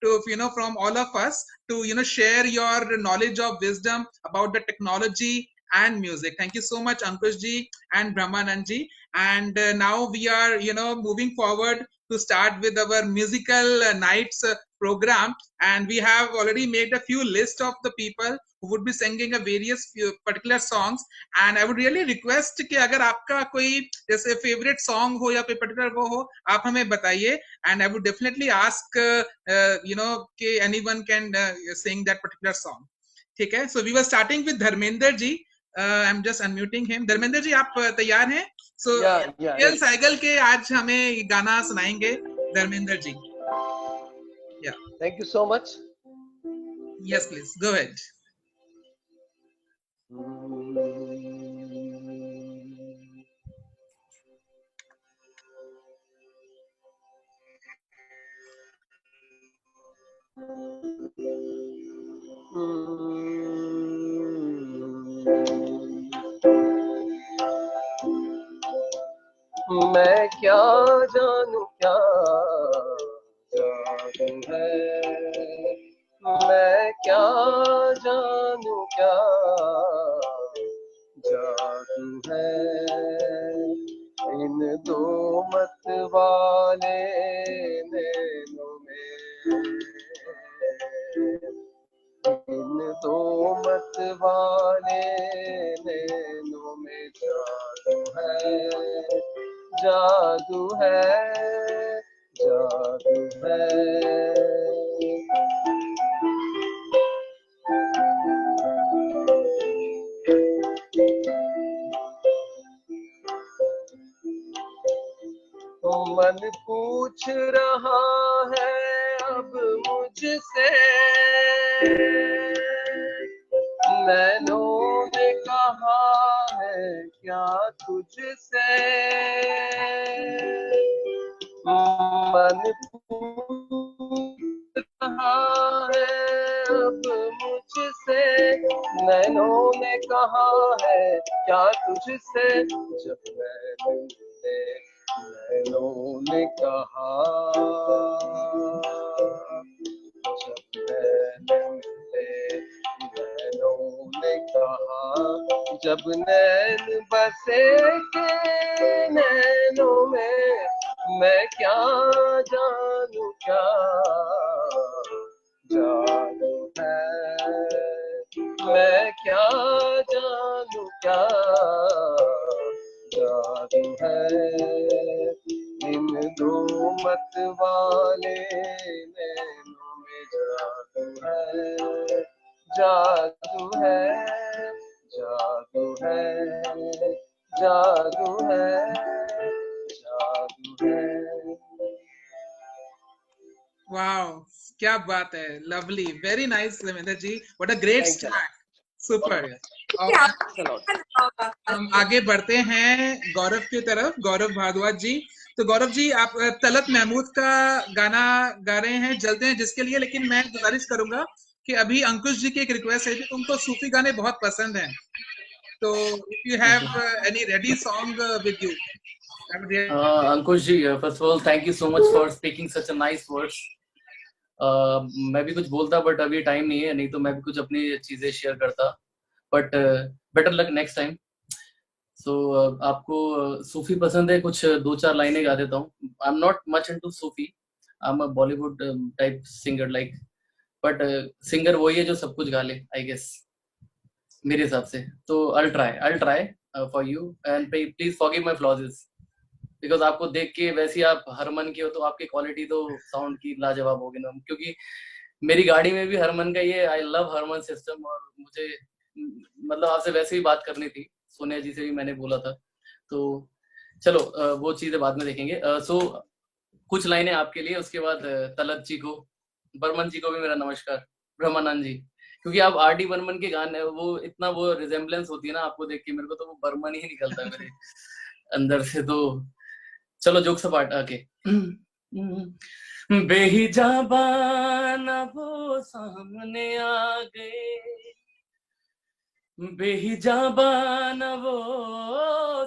to from all of us to share your knowledge of wisdom about the technology and music. Thank you so much Ankush ji and Brahmanand ji. And now we are moving forward to start with our musical nights program, and we have already made a few list of the people who would be singing a various particular songs. And I would really request कि अगर आपका कोई जैसे favorite song हो या कोई particular वो हो, आप हमें बताइए. And I would definitely ask कि anyone can sing that particular song. ठीक है. So we were starting with Dharmender ji. I'm just unmuting him. Dharmendra ji आप तैयार हैं? So रियल साइकिल के आज हमें गाना सुनाएंगे Dharmendra ji. Yeah. Thank you so much. Yes, please go ahead. मैं क्या जानू क्या जादू है, मैं क्या जानू क्या जादू है, इन दो मत वाले नैनों में, इन दो मत वाले नैनों में जादू है, जादू है, जादू है। मन पूछ रहा है अब मुझसे, नैनों ने कहा है क्या तुझसे, मन पूछ रहा है अब मुझसे, नैनों ने कहा है क्या तुझसे, जब मैंने नैनों ने कहा, जब मैंने नैनों ने कहा, जब नैन बसे के नैनों में, मैं क्या जानू क्या जादू है, मैं क्या जानू क्या जादू है, इन दो मत वाले नैनों में जादू है, जादू है, जादू है, जादू है, जादू है। वाओ, क्या बात है, lovely, very nice Ravinder ji, what a great Thank you. Start, super. क्या हम आगे बढ़ते हैं गौरव की तरफ, गौरव भारद्वाज जी। तो गौरव जी, आप तलत महमूद का गाना गा रहे हैं जलते हैं जिसके लिए, लेकिन मैं गुजारिश करूंगा कि अभी अंकुश जी की एक रिक्वेस्ट है कि उनको सूफी गाने बहुत पसंद हैं, तो if you have any ready song with you. Ankush ji, first of all thank you so much for speaking such a nice words. मैं भी कुछ बोलता बट अभी टाइम नहीं है, नहीं तो मैं भी कुछ अपनी चीजें शेयर करता, but better luck next time. So आपको सूफी पसंद है, कुछ दो चार लाइनें गा देता हूँ। आई am not much into Sufi, I am a Bollywood type singer like, but singer वही है जो सब कुछ गा ले आई गेस, मेरे हिसाब से। तो I try for you and please forgive my flaws, because आपको देख के वैसे ही आप हरमन के हो, तो आपकी क्वालिटी तो साउंड की लाजवाब होगी ना, क्योंकि मेरी गाड़ी में भी हरमन का ये आई लव हरमन सिस्टम, और मुझे मतलब आपसे वैसे ही बात करनी थी, सोनिया जी से भी मैंने बोला था, तो चलो वो चीजें बाद में देखेंगे। सो कुछ लाइनें आपके लिए, उसके बाद तलत जी को, बर्मन जी को भी मेरा नमस्कार, ब्रह्मानंद जी, क्योंकि आप आर डी बर्मन के गाने, वो इतना वो रिजेम्बलेंस होती है ना आपको देख के, मेरे को तो वो बर्मन ही निकलता है मेरे अंदर से। तो चलो जोक सपाट आके, बेहिजाबान वो सामने आ गए, बेहिजाबान वो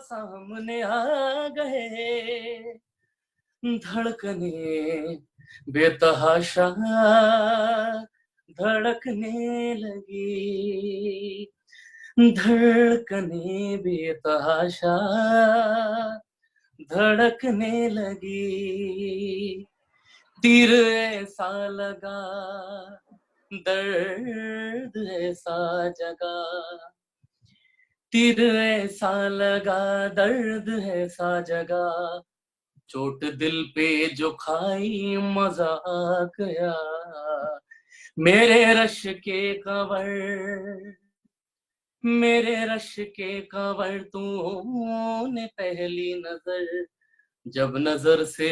सामने आ गए, धड़कने बेतहाशा धड़कने लगी, धड़कने बेतहाशा धड़कने लगी, तीर ऐसा लगा दर्द ऐसा जगा, तीर ऐसा लगा दर्द ऐसा जगा, चोट दिल पे जो खाई मजा आ गया, मेरे रश के कवर, मेरे रश के कवर तूने पहली नजर जब नजर से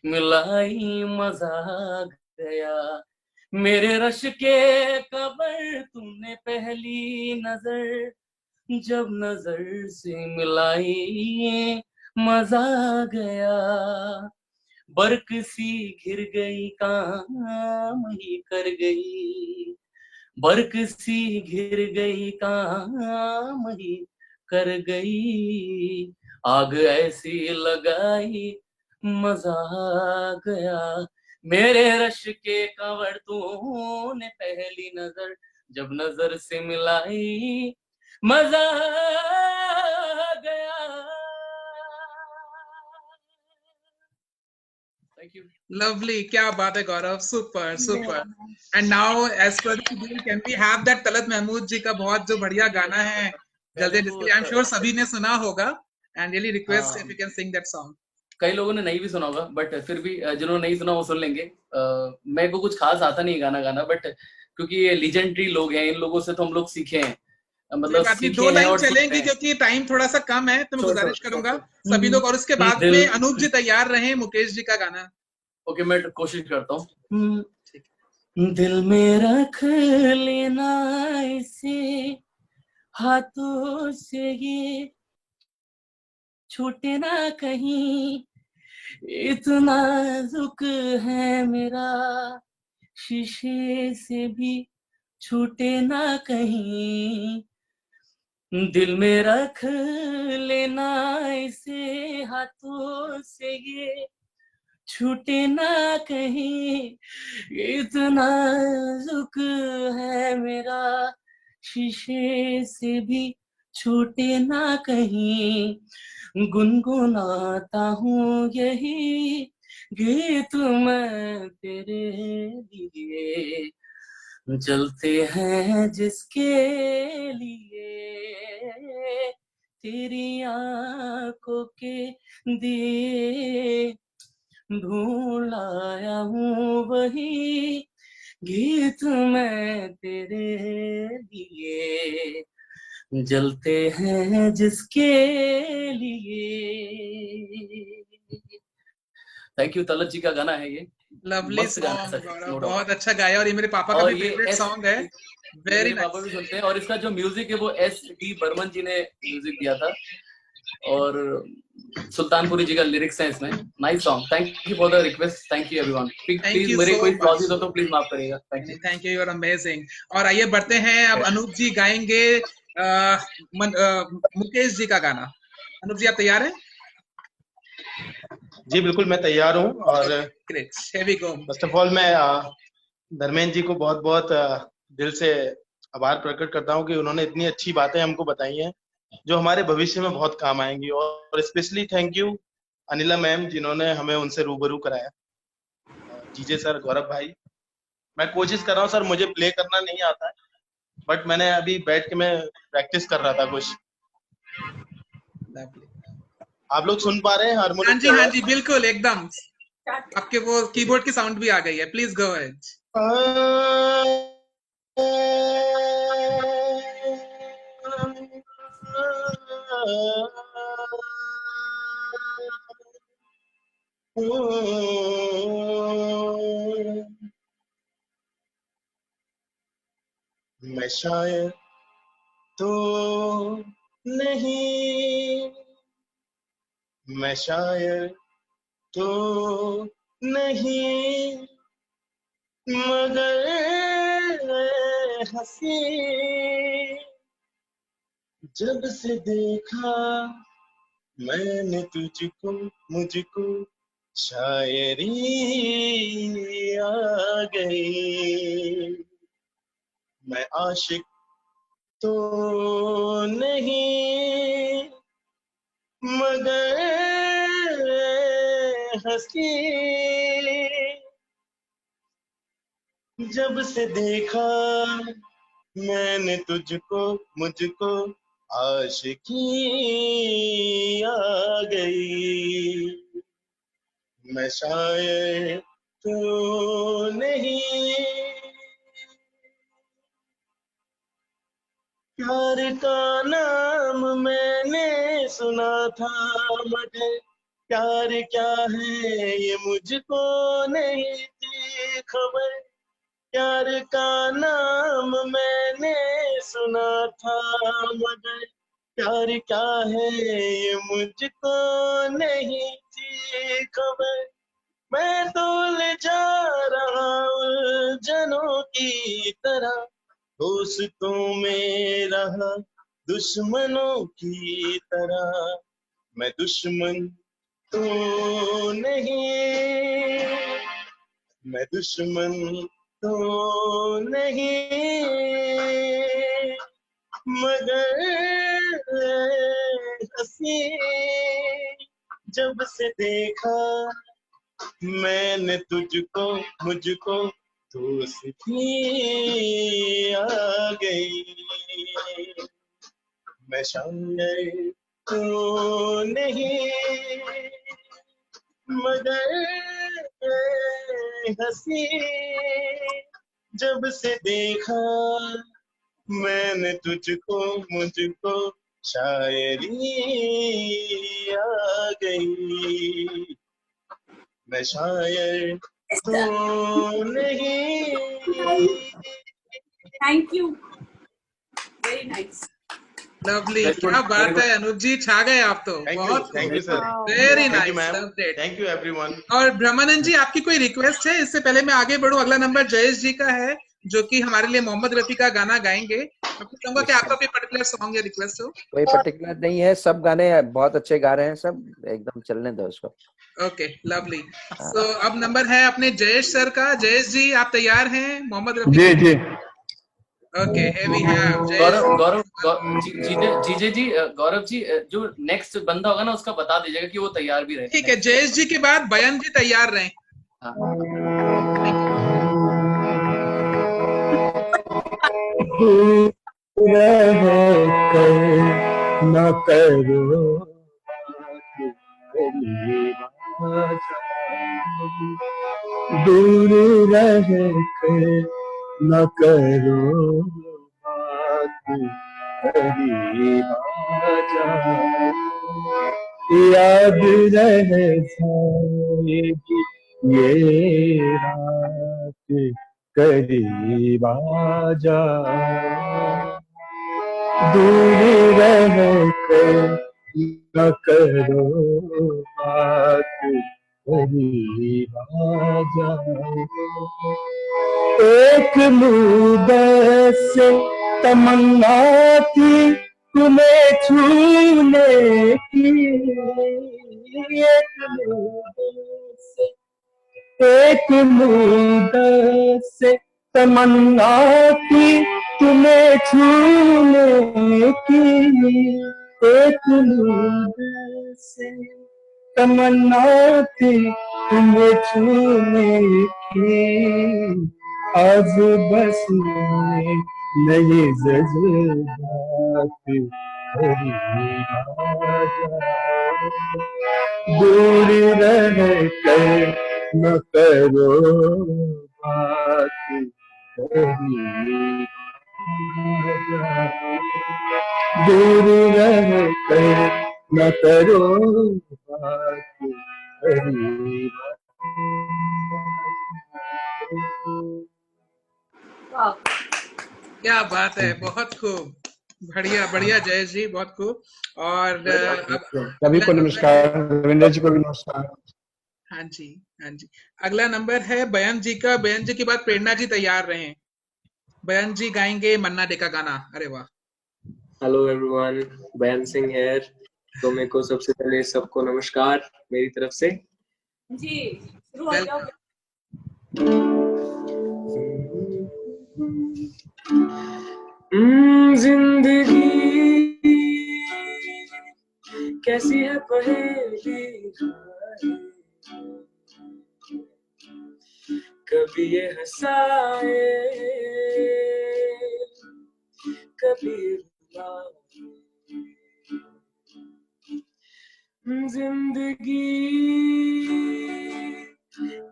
मिलाई मजा आ गया, मेरे रश के कवर तूने पहली नजर जब नजर से मिलाई मजा आ गया, बर्क सी घिर गई काम ही कर गई, बर्क सी घिर गई काम ही कर गई, आग ऐसी लगाई मजा आ गया, मेरे रश के कंवर तूने पहली नजर जब नजर से मिलाई मजा आ गया। Thank you. Lovely, क्या बात है Gaurav, super super. And now as per can we have that Talat Mahmood ji का बहुत जो बढ़िया गाना है जल्दी, जिसके आई एम श्योर सभी ने सुना होगा, and really request if you can sing that song. कई लोगों ने नहीं भी सुना होगा, बट फिर भी जिन्होंने नहीं सुना वो सुन लेंगे। मेरे को कुछ खास आता नहीं गाना गाना, बट क्योंकि ये लीजेंडरी लोग हैं, इन लोगों से तो हम लोग सीखे हैं, मतलब सीखे दो हैं लाइन और चलेंगी क्योंकि टाइम थोड़ा सा कम है, तो मैं गुजारिश करूंगा सभी लोग, और उसके बाद में अनूप जी तैयार रहे मुकेश जी का गाना। ओके, मैं कोशिश करता हूँ। दिल में रख लेना इसे हाथों से, ये छूटे ना कहीं, इतना नाजुक है मेरा, शीशे से भी छूटे ना कहीं। दिल में रख लेना इसे हाथों से, ये छूटे ना कहीं, इतना नाजुक है मेरा, शीशे से भी छूटे ना कहीं। गुनगुनाता हूँ यही गीत मैं तेरे लिए, जलते हैं जिसके लिए, तेरी आंखों के दिए ढूंढ लाया हूँ वही गीत मैं तेरे लिए, जलते हैं जिसके लिए। थैंक यू, तलत जी का गाना है ये। लवली सॉन्ग गौरव, बहुत अच्छा गाया, और ये मेरे पापा का भी फेवरेट सॉन्ग है। Very nice. पापा भी सुनते हैं, और इसका जो म्यूजिक है वो S.D. बर्मन जी ने म्यूजिक दिया था, और सुल्तानपुरी जी का लिरिक्स है इसमें। Nice song, thank you for the request, thank you everyone. Please मेरे कोई फ्लॉज हो तो प्लीज माफ करिएगा। Thank you, you are amazing. और आइए बढ़ते हैं, अब अनूप जी गाएंगे मुकेश जी का गाना। अनूप जी आप तैयार हैं? जी बिल्कुल, मैं तैयार हूँ। और great, here we go. First of all मैं धर्मेंद्र जी को बहुत बहुत दिल से आभार प्रकट करता हूँ कि उन्होंने इतनी अच्छी बातें हमको बताई हैं जो हमारे भविष्य में बहुत काम आएंगी। और specially thank you Anila ma'am, जिन्होंने हमें उनसे रूबरू कराया। जीजे सर, गौरव भाई, मैं कोशिश कर रहा हूँ सर, मुझे प्ले करना नहीं आता है, बट मैंने अभी बैठ के मैं प्रैक्टिस कर रहा था कुछ। आप लोग सुन पा रहे हैं हारमोनियम? हाँ जी बिल्कुल, एकदम। आपके वो कीबोर्ड की साउंड भी आ गई है, प्लीज गो अहेड। मैं शायद तो नहीं, मैं शायद तो नहीं, मगर हंसी जब से देखा मैंने तुझको, मुझको शायरी आ गई। मैं आशिक तो नहीं, मगर हंसी जब से देखा मैंने तुझको, मुझको आशिकी आ गई। मैं शायद तो नहीं, प्यार का नाम मैंने सुना था, मगर प्यार क्या है ये मुझको नहीं थी खबर। प्यार का नाम मैंने सुना था, मगर प्यार क्या है ये मुझको नहीं थी खबर। मैं तो ले जा रहा उलझनों की तरह, दोस्तों में रहा दुश्मनों की तरह। मैं दुश्मन तो नहीं, मैं दुश्मन तो नहीं, मगर हंसी जब से देखा मैंने तुझको, मुझको दोस्ती आ गई। मैं शायर तो नहीं, मगर हंसी जब से देखा मैंने तुझको, मुझको शायरी आ गई। मैं शायर तो नहीं। Thank you. Very nice. Lovely, Very good, क्या बात very good. है अनूप जी, छा गए आप तो। बहुत thank you sir, very thank you nice, ma'am, loved it. Thank you everyone. और ब्रह्मानंद जी, आपकी कोई रिक्वेस्ट है? इससे पहले मैं आगे बढ़ूं, अगला नंबर जयेश जी का है जो कि हमारे लिए मोहम्मद रफी का गाना गाएंगे। मैं चाहूंगा कि आपका कोई पर्टिकुलर सॉन्ग या रिक्वेस्ट हो। कोई पर्टिकुलर नहीं है, सब गाने बहुत अच्छे गा रहे हैं, सब एकदम चलने दो उसको। Okay, lovely. सो अब नंबर है अपने जयेश सर का। जयेश जी, आप तैयार हैं मोहम्मद रफी? जी जी। Okay, here we have Jayesh. Gaurav Gaurav जीजे जी, गौरव जी, जो नेक्स्ट बंदा होगा ना उसका बता दीजिएगा कि वो तैयार भी रहे। ठीक है, जयेश जी के बाद बयान जी तैयार रहें। न करो दूर रह कर न करो बात, करीब आजा याद रह जाएगी ये रात, करीब आजा दूर रह कर न करो बात, करीब आजा एक मुद्दत से तमन्ना थी तुम्हें छूने की, एक मुद्दत से तमन्ना थी तुम्हें छूने की, एक मुद्दत से तमन्ना थी तुम्हें छूने की, आज बस नहीं जज्बात, दूर रह कर न करो बात, दूर रह कर न करो बात, Wow. क्या बात है, बहुत खूब, बढ़िया बढ़िया जयेश जी, बहुत खूब। और सभी को नमस्कार, रविंद्र जी को भी नमस्कार। हाँ जी, हाँ जी। अगला नंबर है बयान जी का। बयान जी के बाद प्रेरणा जी तैयार रहें। बयान जी गाएंगे मन्ना डे का गाना। अरे वाह। हेलो एवरीवन, बयान सिंह हियर। तो मेरे को सबसे पहले सबको नमस्कार मेरी तरफ से जी, शुरू हो जाओ। जिंदगी कैसी है पहेली, कभी ये हंसाए कभी रुलाए, जिंदगी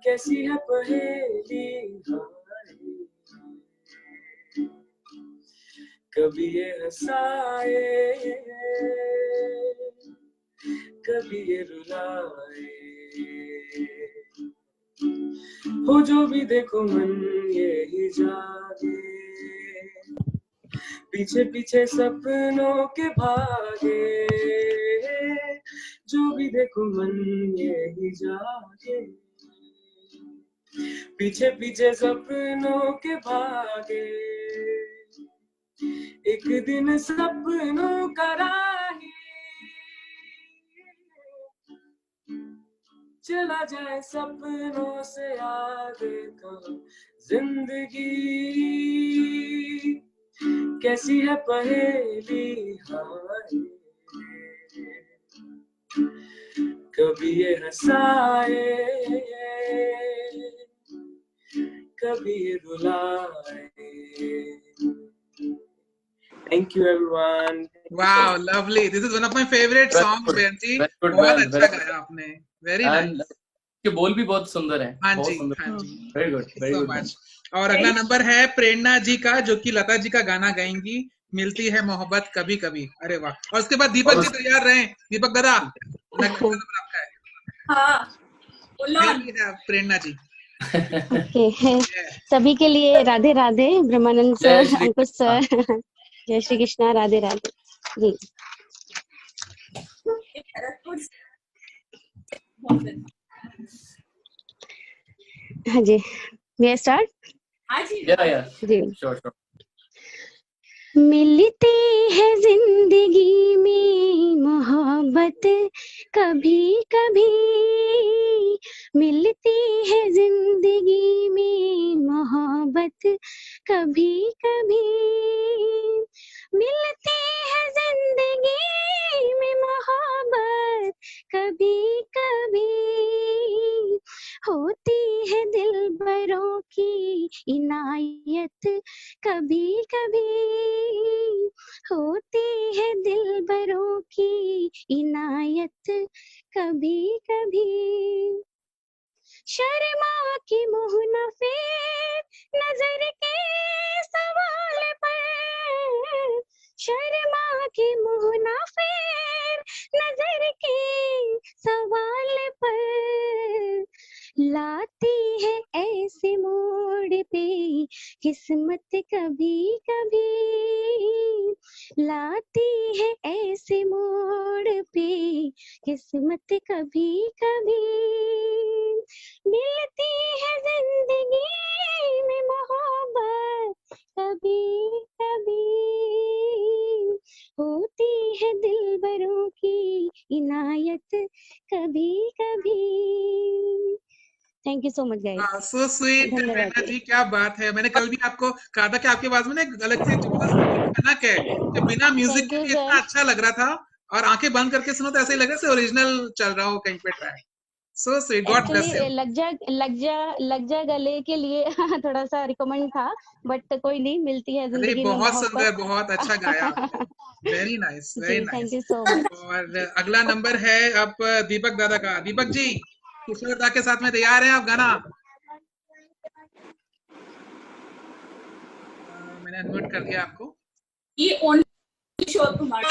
कैसी है पहेली, कभी ये हंसाए कभी ये रुलाए, हो जो भी देखो मन यही जागे, पीछे पीछे सपनों के भागे, जो भी देखो मन यही जागे, पीछे पीछे सपनों के भागे, एक दिन सपनों का राही चला जाए सपनों से आगे तो जिंदगी कैसी है पहेली हाय, कभी ये हंसाए कभी ये रुलाए. Thank you everyone. Wow, lovely. This is one of my favorite songs, Benji. बहुत अच्छा गाया आपने. Very nice. के बोल भी बहुत सुंदर हैं. हाँ जी, हाँ जी. Very good, very so good. much. और अगला नंबर है प्रेरणा जी का, जो कि लता जी का गाना गाएंगी, मिलती है मोहब्बत कभी कभी. अरे वाह. और उसके बाद दीपक जी तैयार रहे. दीपक दादा, नंबर आपका है. हाँ, बोलो. प्रेरणा जी. ओके, सभी के लिए राधे राधे. ब्रह्मानंद सर, अंकुश सर, जय श्री कृष्णा. राधे राधे जी. हाँ जी, मैं स्टार्ट. हाँ जी. जी. Sure. मिलती है जिंदगी में मोहब्बत कभी कभी, मिलती है जिंदगी में मोहब्बत कभी कभी, मिलती है जिंदगी में मोहब्बत कभी कभी, होती है दिलबरों की इनायत कभी कभी, होती है दिलबरों की इनायत कभी कभी. शर्मा की मुँह न फेर नजर के सवाल पर, शर्मा की मुँह न फेर नजर के सवाल पर, लाती है ऐसे मोड़ पे किस्मत कभी कभी, लाती है ऐसे मोड़ पे किस्मत कभी कभी, मिलती है जिंदगी में मोहब्बत कभी कभी, होती है दिलबरों की इनायत कभी कभी. Thank you so much guys. So sweet Prerna ji, क्या बात है. मैंने कल भी आपको कहा था कि आपकी आवाज में ना एक अलग सी खनक है, कि बिना म्यूजिक के इतना अच्छा लग रहा था, और आंखें बंद करके सुनो तो ऐसा ही लग रहा है ओरिजिनल चल रहा हो कहीं पे track. So sweet. God bless you. लग जा गले के लिए थोड़ा सा रिकमेंड था, बट कोई नहीं, मिलती है जिंदगी में बहुत मोहब्बत. सुंदर, बहुत अच्छा गाया. Very nice, very nice. Thank you so much. और अगला नंबर है अब दीपक दादा का. दीपक जी, किशोर दा के साथ में तैयार हैं आप गाना? मैंने अनम्यूट कर दिया आपको. ये ओनली किशोर कुमार.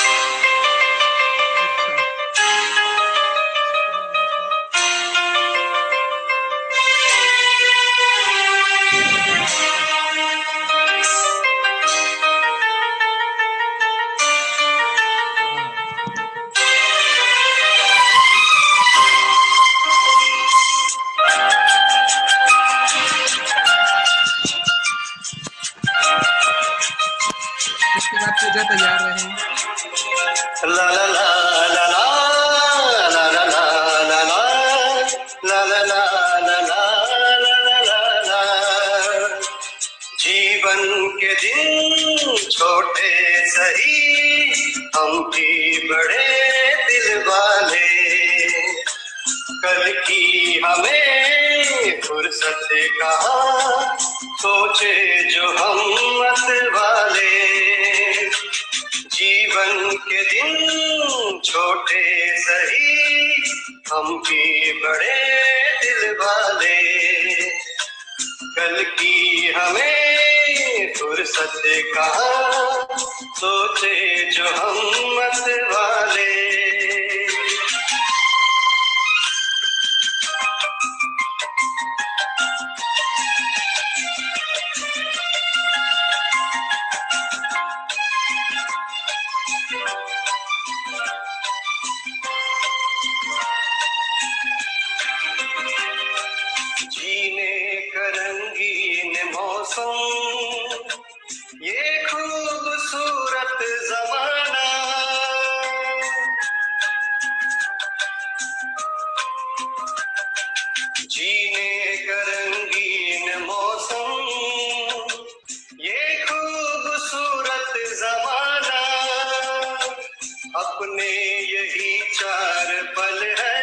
इसके बाद पूजा तैयार रहे. ला ला ला ला ला ला ला ला ला ला ला ला ला ला ला ला. जीवन के दिन छोटे सही, हम भी बड़े दिल वाले, कल की हमें फुर्सत कहाँ, सोचे जो हम मत वाले. जीवन के दिन छोटे सही, हम भी बड़े दिल वाले, कल की हमें फुर्सत कहाँ, सोचे जो हम मत वाले. जीने का रंगीन मौसम, ये खूबसूरत जमाना, अपने यही 4 पल है,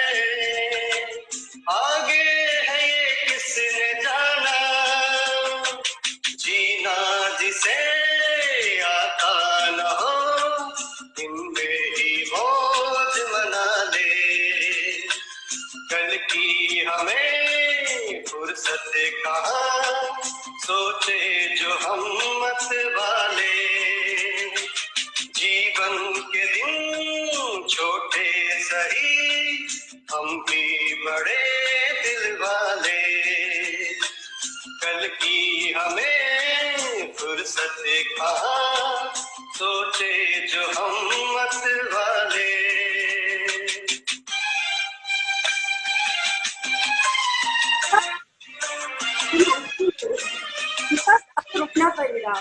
आगे है ये किसने जाना, जीना जिसे आता न हो इनमें ही मौज मना ले, कल की हमें फुर्सत कहाँ, सोचे जो हम मत वाले, जीवन के दिन छोटे सही हम भी बड़े दिल वाले, कल की हमें फुर्सत कहाँ, सोचे जो हम मत वाले। रुकना पड़ेगा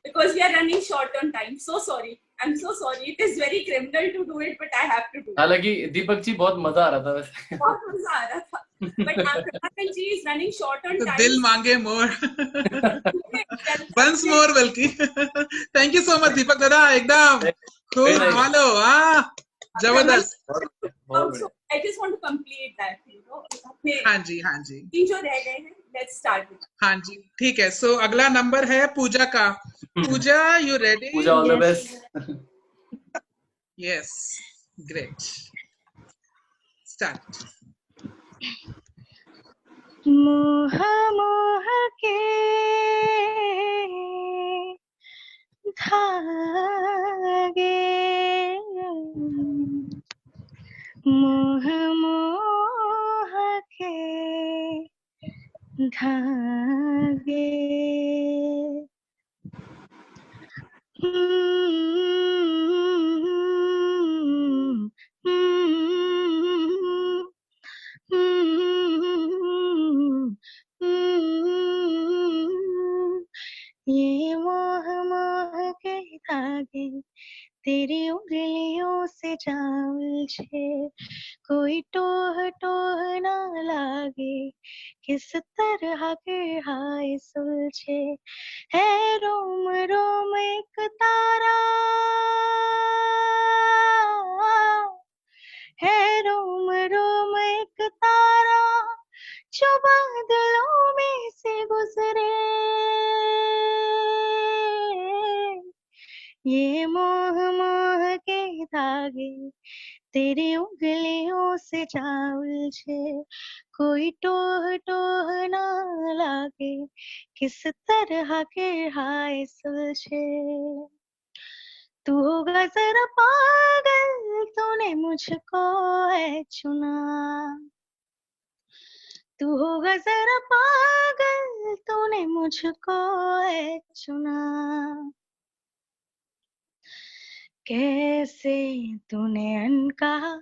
because we are running short on time. So sorry. I'm so sorry. It is very criminal to do it, but I have to do it. हालांकि दीपक जी बहुत मजा आ रहा था वैसे। बहुत मजा आ रहा था। But Ramakan ji is running short on time. दिल मांगे more. Once more, Valki. Thank you so much, Deepak दादा, एकदम खूब मालो, हाँ, जबरदस्त। Also, I just want to complete that, you know. हाँ जी, हाँ जी। तीन जो रह गए हैं, let's start with. हाँ जी, ठीक है। So अगला नंबर है पूजा का। पूजा, you ready? Puja, all the best. Yes, great. Start. मोह मोह के धागे, मोह मोह के धागे, ये मोह मोह के धागे तेरी उंगलियों से जा उलझे, कोई टोह टोह ना लागे, किस तरह के हाय सुलझे, है रोम रोम एक तारा, है रोम रोम एक तारा, जो बादलों में से गुजरे, ये मोह मोह के धागे तेरी उंगलियों से जा उलझे, कोई टोह टोह ना लागे, किस तरह के हाय सुलझे, तू होगा जरा पागल, तूने मुझको है चुना, तू होगा जरा पागल, तूने मुझको है चुना, कैसे तूने अनकहा,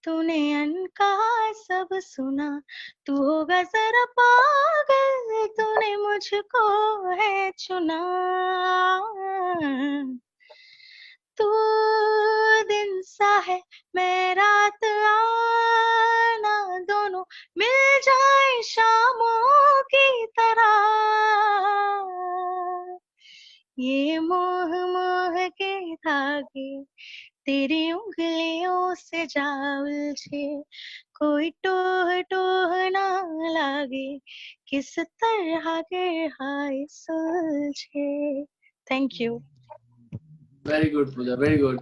तूने अनकहा सब सुना, तू होगा जरा पागल, तूने मुझको है चुना, तू दिन सा है मैं रात आना, दोनों मिल जाए शामों की तरह, ये मोह मोह के धागे तेरी उंगलियों से जा उलझे, कोई टोह टोह ना लागे, किस तरह के हाय सुलझे। Thank you. Very good, Pooja. Very good.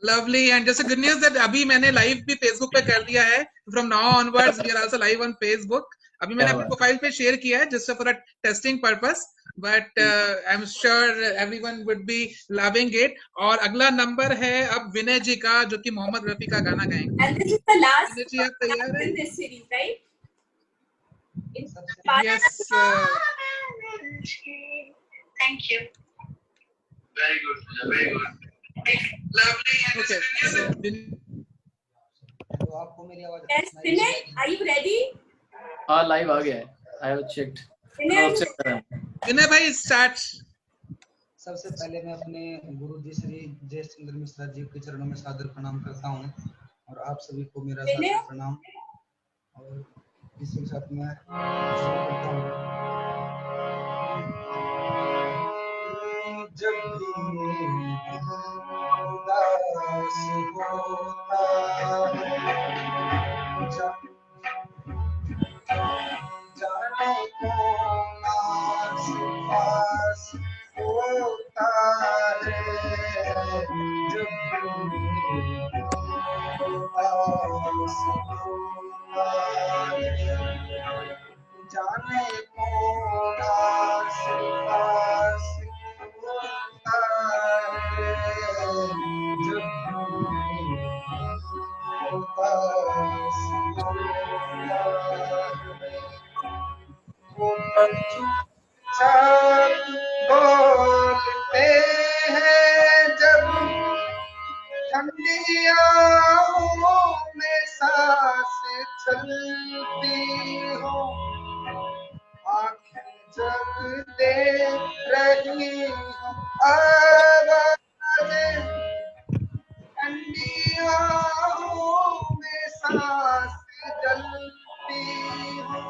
Lovely. And just a good news that अभी मैंने live भी Facebook पे कर दिया है. From now onwards, we are also live on Facebook. अभी मैंने अपने प्रोफाइल पे शेयर किया है just for a testing purpose. But I'm sure everyone would be loving it. और अगला नंबर है अब विनय जी का, जो कि मोहम्मद रफी का गाना गाएंगे. And this is the last विनय जी, आप तैयार हैं? in this series, right? Yes. Thank you. Very good, Pooja. Very good. Lovely. Okay. So, Yes, Vinay, are you ready? हाँ, live आ गया है. I have checked. विनय भाई, start. सबसे पहले मैं अपने गुरु जी श्री जय चंद्र मिश्रा जी के चरणों में सादर प्रणाम करता हूँ, और आप सभी को मेरा सादर प्रणाम। और इसी के साथ मैं शुरू करता हूँ। जब भी होता है जब जाने कौन आस-पास होता है जब आस होता है जाने कौन आस-पास होता है जब आस होता है वो चुपचाप बोलते हैं जब ठंडी आहों में सांस चलती हो आँखें जब दे रही हो आवाज़ें ठंडी आहों में सांस जलती हो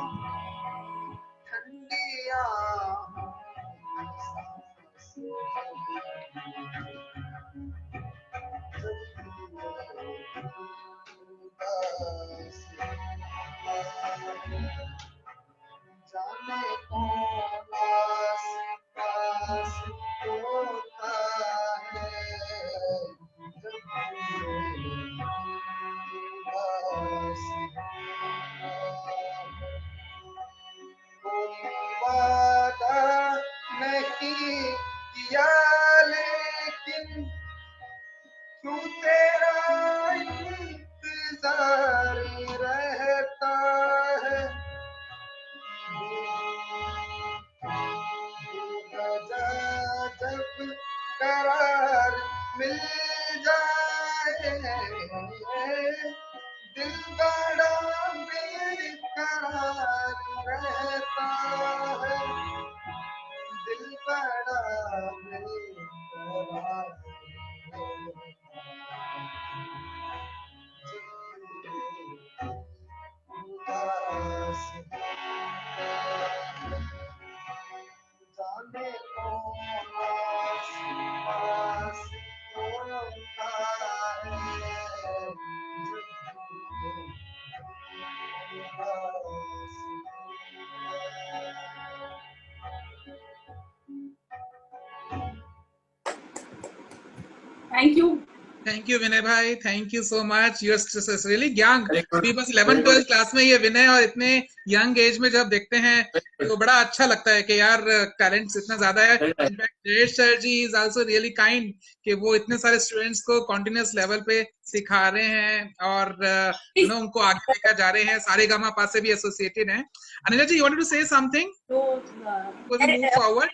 ठंडी आहों में सांस जाने कौन आस-पास होता है जब आस कोई वादा नहीं किया लेकिन क्यों तेरा इंतजार रहता है जब करार मिल जाए दिल बड़ा बेकरार रहता है दिल बड़ा बेकरार उदास जाने कौन आस-पास होता है जब उदास थैंक यू विनय भाई, thank you so much. You are really young, अभी बस 11-12 क्लास में ये विनय, और इतने यंग एज में जब देखते हैं तो बड़ा अच्छा लगता है कि यार टैलेंट इतना ज्यादा है। In fact Jayesh sir ji is also really kind कि वो इतने सारे स्टूडेंट्स को कॉन्टिन्यूअस लेवल पे सिखा रहे हैं और उनको आगे लेकर जा रहे हैं। सारेगामापा से भी एसोसिएटेड हैं। Anila ji, you wanted to say something before we move forward?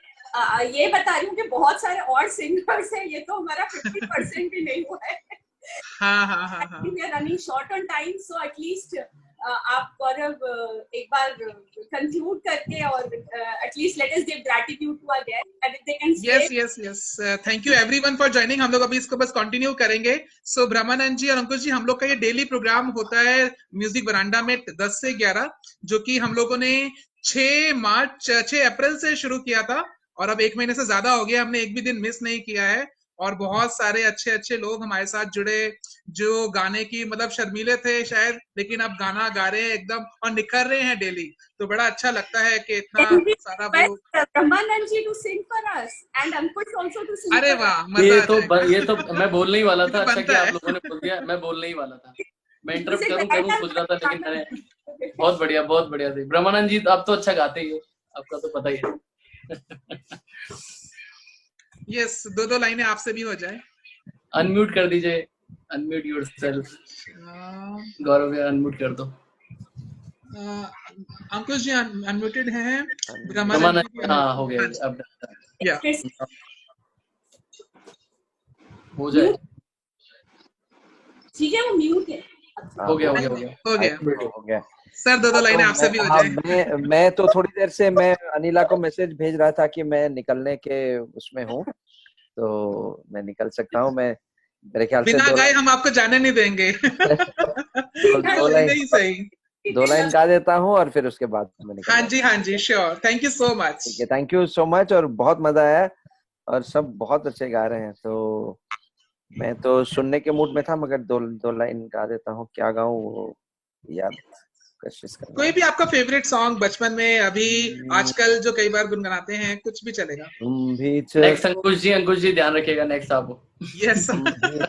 ये बता रही हूँ कि बहुत सारे और सिंगर्स हैं, ये तो हमारा 50% भी नहीं हुआ है। हाँ। We are running short on time, so at least आप गौरव एक बार कंक्लूड करके और at least let us give gratitude to our guests and if they can stay. Yes. Thank you everyone for joining. हम लोग अभी इसको बस कंटिन्यू करेंगे। So ब्रह्मानंद जी और अंकुश जी, हम लोग का ये डेली प्रोग्राम होता है म्यूजिक वरांडा में 10 से 11, जो कि हम लोगों ने 6 अप्रैल से शुरू किया था और अब 1 महीने से ज्यादा हो गया, हमने एक भी दिन मिस नहीं किया है। और बहुत सारे अच्छे लोग हमारे साथ जुड़े जो गाने की मतलब शर्मीले थे शायद, लेकिन अब गाना गा रहे हैं एकदम और निखर रहे हैं डेली। तो बड़ा अच्छा लगता है कि इतना सारा वो ब्रह्मानंद जी to sing for us and Ankush also to sing. अरे वाह, ये तो मैं बोलने ही वाला था। अच्छा कि आप लोगों ने बोल दिया, मैं बोलने ही वाला था। मैं इंटरप्ट करूं सोच रहा था, लेकिन मैंने बहुत बढ़िया थी। ब्रह्मानंद जी आप तो अच्छा गाते ही हो, आपका तो पता ही है। यस, 2 लाइनें आपसे भी हो जाए। अनम्यूट कर दीजिए, अनम्यूट योरसेल्फ। गौरव यार अनम्यूट कर दो। अंकुश जी अनम्यूटेड हैं। हाँ हो गया, अब हो जाए। ठीक है, वो म्यूट है। हो गया। सर 2 लाइनें आपसे भी हो जाए। मैं तो थोड़ी देर से मैं अनिला को मैसेज भेज रहा था कि मैं निकलने के उसमें हूँ, तो मैं निकल सकता हूँ। मैं मेरे ख्याल से बिना गाए हम आपको जाने नहीं देंगे। 2 लाइन गा देता हूँ और फिर उसके बाद मैं निकल। हाँ जी sure. Thank you so much. Thank you so much, और बहुत मजा आया और सब बहुत अच्छे गा रहे हैं। तो मैं तो सुनने के मूड में था, मगर दो लाइन गा देता हूँ। क्या गाऊं वो याद कोशिश करना। कोई भी आपका फेवरेट सॉन्ग बचपन में, अभी आजकल जो कई बार गुनगुनाते हैं, कुछ भी चलेगा। तुम भी नेक्स्ट अंकुश जी ध्यान रखिएगा नेक्स्ट आप। यस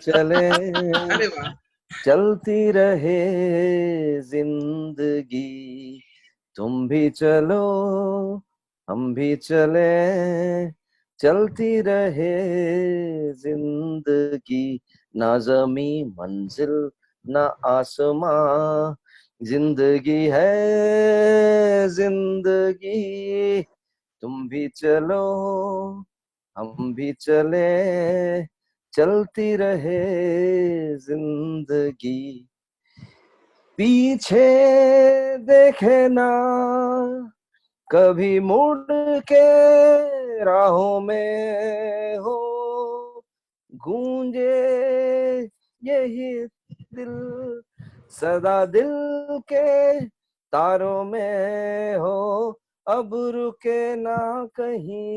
चले अरे वाह। चलती रहे जिंदगी, तुम भी चलो हम भी चले, चलती रहे जिंदगी, ना ज़मी मंजिल ना आसमां, जिंदगी है जिंदगी, तुम भी चलो हम भी चले, चलती रहे जिंदगी, पीछे देखे ना कभी मुड़ के राहों में हो, गूंजे यही दिल सदा दिल के तारों में हो, अब रुके ना कहीं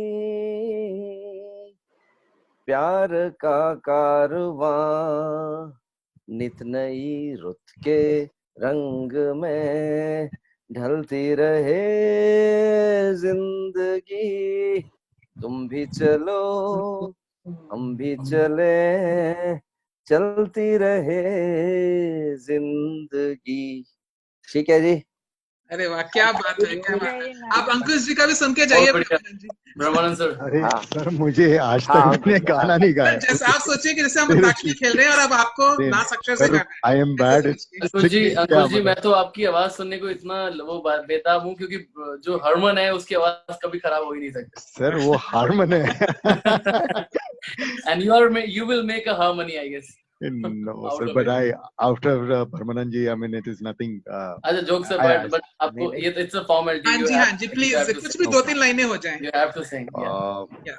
प्यार का कारवां, नित नई रुत के रंग में ढलती रहे जिंदगी, तुम भी चलो हम भी चले, चलती रहे जिंदगी। ठीक है जी। अरे वाह, क्या बात है, क्या बात है। आप अंकुश जी का भी सुन के जाइए। ब्रह्मानंद सर। अरे सर मुझे आज तक मैंने गाना नहीं गाया। जैसे आप सोचिए कि जैसे हम अंताक्षरी खेल रहे हैं और अब आपको नास अक्षर से गाना है। I am bad. अंकुश जी मैं तो आपकी आवाज सुनने को इतना वो बेताब हूँ, क्योंकि जो हरमन है उसकी आवाज कभी खराब हो ही नहीं सकती। सर वो हारमन है। And you will make a harmony, I guess. No, sir, but after Parmanand ji, I mean, it is nothing. अच्छा, jokes aside, but आपको ये it's a formality. हाँ जी, प्लीज कुछ भी 2-3 लाइनें हो जाएं। You have to sing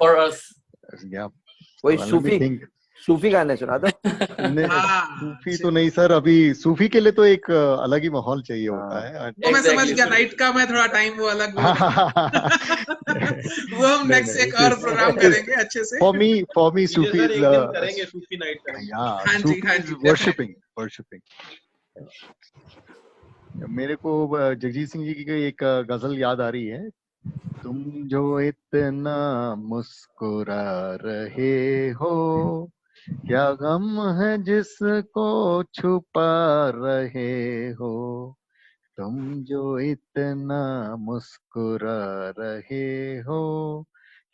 for us. Yeah. कोई सूफी गाने सुना दो। सूफी तो नहीं सर, अभी सूफी के लिए तो एक अलग ही माहौल चाहिए होता है। तो मैं समझ गया, नाइट का मैं थोड़ा टाइम वो अलग वो हम नेक्स्ट एक और प्रोग्राम करेंगे अच्छे से। For me सूफी करेंगे सूफी नाइट करेंगे। हाँ जी वर्शिपिंग। मेरे को जगजीत सिंह जी की एक गजल याद आ रही है, तुम जो इतना मुस्कुरा रहे हो, क्या गम है जिसको छुपा रहे हो, तुम जो इतना मुस्कुरा रहे हो,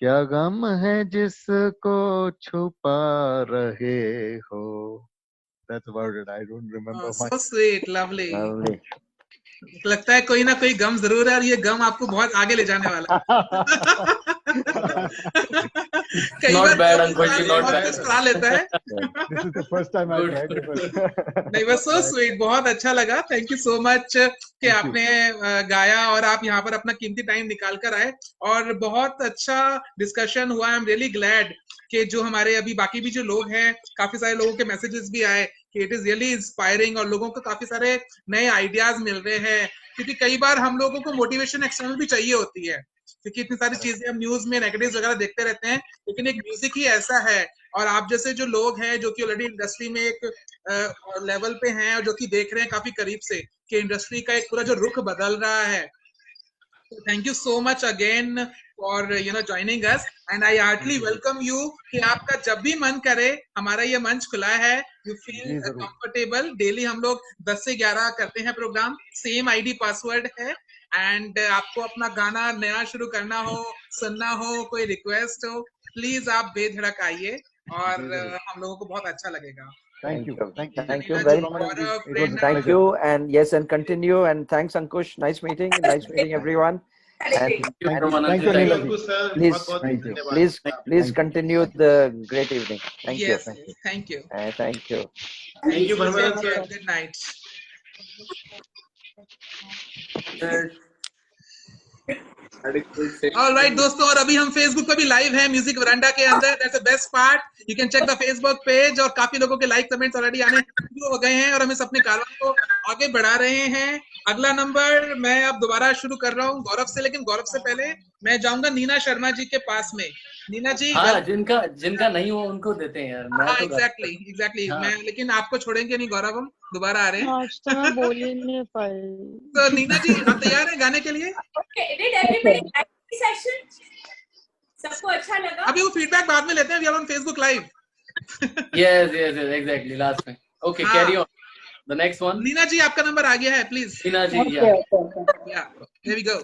क्या गम है जिसको छुपा रहे हो। That's about it. I don't remember much. So sweet, lovely. लगता है कोई ना कोई गम जरूर है, और ये गम आपको बहुत आगे ले जाने वाला है। Not bad, Ankush ji, not bad. करा लेता है। This is the first time I heard it. नहीं, बस so sweet, बहुत अच्छा लगा। थैंक यू सो मच कि आपने गाया और आप यहाँ पर अपना कीमती टाइम निकाल कर आए, और बहुत अच्छा डिस्कशन हुआ। आई एम रियली ग्लैड कि जो हमारे अभी बाकी भी जो लोग हैं, काफी सारे लोगों के मैसेजेस भी आए कि इट इज रियली इंस्पायरिंग, और लोगों को काफी सारे नए आइडियाज मिल रहे हैं, क्योंकि कई बार हम लोगों को मोटिवेशन एक्सटर्नल भी चाहिए होती है, क्योंकि इतनी सारी चीजें हम न्यूज में नेगेटिव वगैरह देखते रहते हैं, लेकिन एक म्यूजिक ही ऐसा है, और आप जैसे जो लोग हैं जो कि ऑलरेडी इंडस्ट्री में एक लेवल पे हैं और जो कि देख रहे हैं काफी करीब से कि इंडस्ट्री का एक पूरा जो रुख बदल रहा है। Thank you so much again for joining us, and I heartily welcome you कि आपका जब भी मन करे, हमारा ये मंच खुला है, यू फील कंफर्टेबल। डेली हम लोग 10 से 11 करते हैं प्रोग्राम, सेम आईडी पासवर्ड है, एंड आपको अपना गाना नया शुरू करना हो, सुनना हो, कोई रिक्वेस्ट हो, प्लीज आप बेधड़क आइए, और हम लोगों को बहुत अच्छा लगेगा। Thank you very much. Thank you, and yes, and continue, and thanks Ankush. Nice meeting everyone. And please continue the great evening. Thank you. Thank you. Thank you. Thank you, Bharmanan sir. Good night. Alright दोस्तों, और अभी हम Facebook पे भी live हैं, music veranda के अंदर। That's the best part, you can check the Facebook page, और काफी लोगों के लाइक कमेंट्स ऑलरेडी आने शुरू हो गए हैं, और हम इस अपने कारवां को आगे बढ़ा रहे हैं। अगला नंबर मैं अब दोबारा शुरू कर रहा हूँ गौरव से, लेकिन गौरव से पहले मैं जाऊंगा नीना शर्मा जी के पास में। नीना जी हाँ, जिनका नहीं हो उनको देते हैं यार। मैं हाँ तो एग्जैक्टली हाँ। मैं लेकिन आपको छोड़ेंगे नहीं गौरव, हम दोबारा आ रहे हैं। आज तो मैं बोल ही नहीं पाई। तो नीना जी आप तैयार हैं गाने के लिए? Okay, did everybody like the session? सबको अच्छा लगा? अभी वो फीडबैक बाद में लेते हैं, we are on Facebook live. yes, exactly, last में। Okay, carry on. The next one. Neena ji आपका नंबर आ गया है, please. Neena ji, yeah, here we go.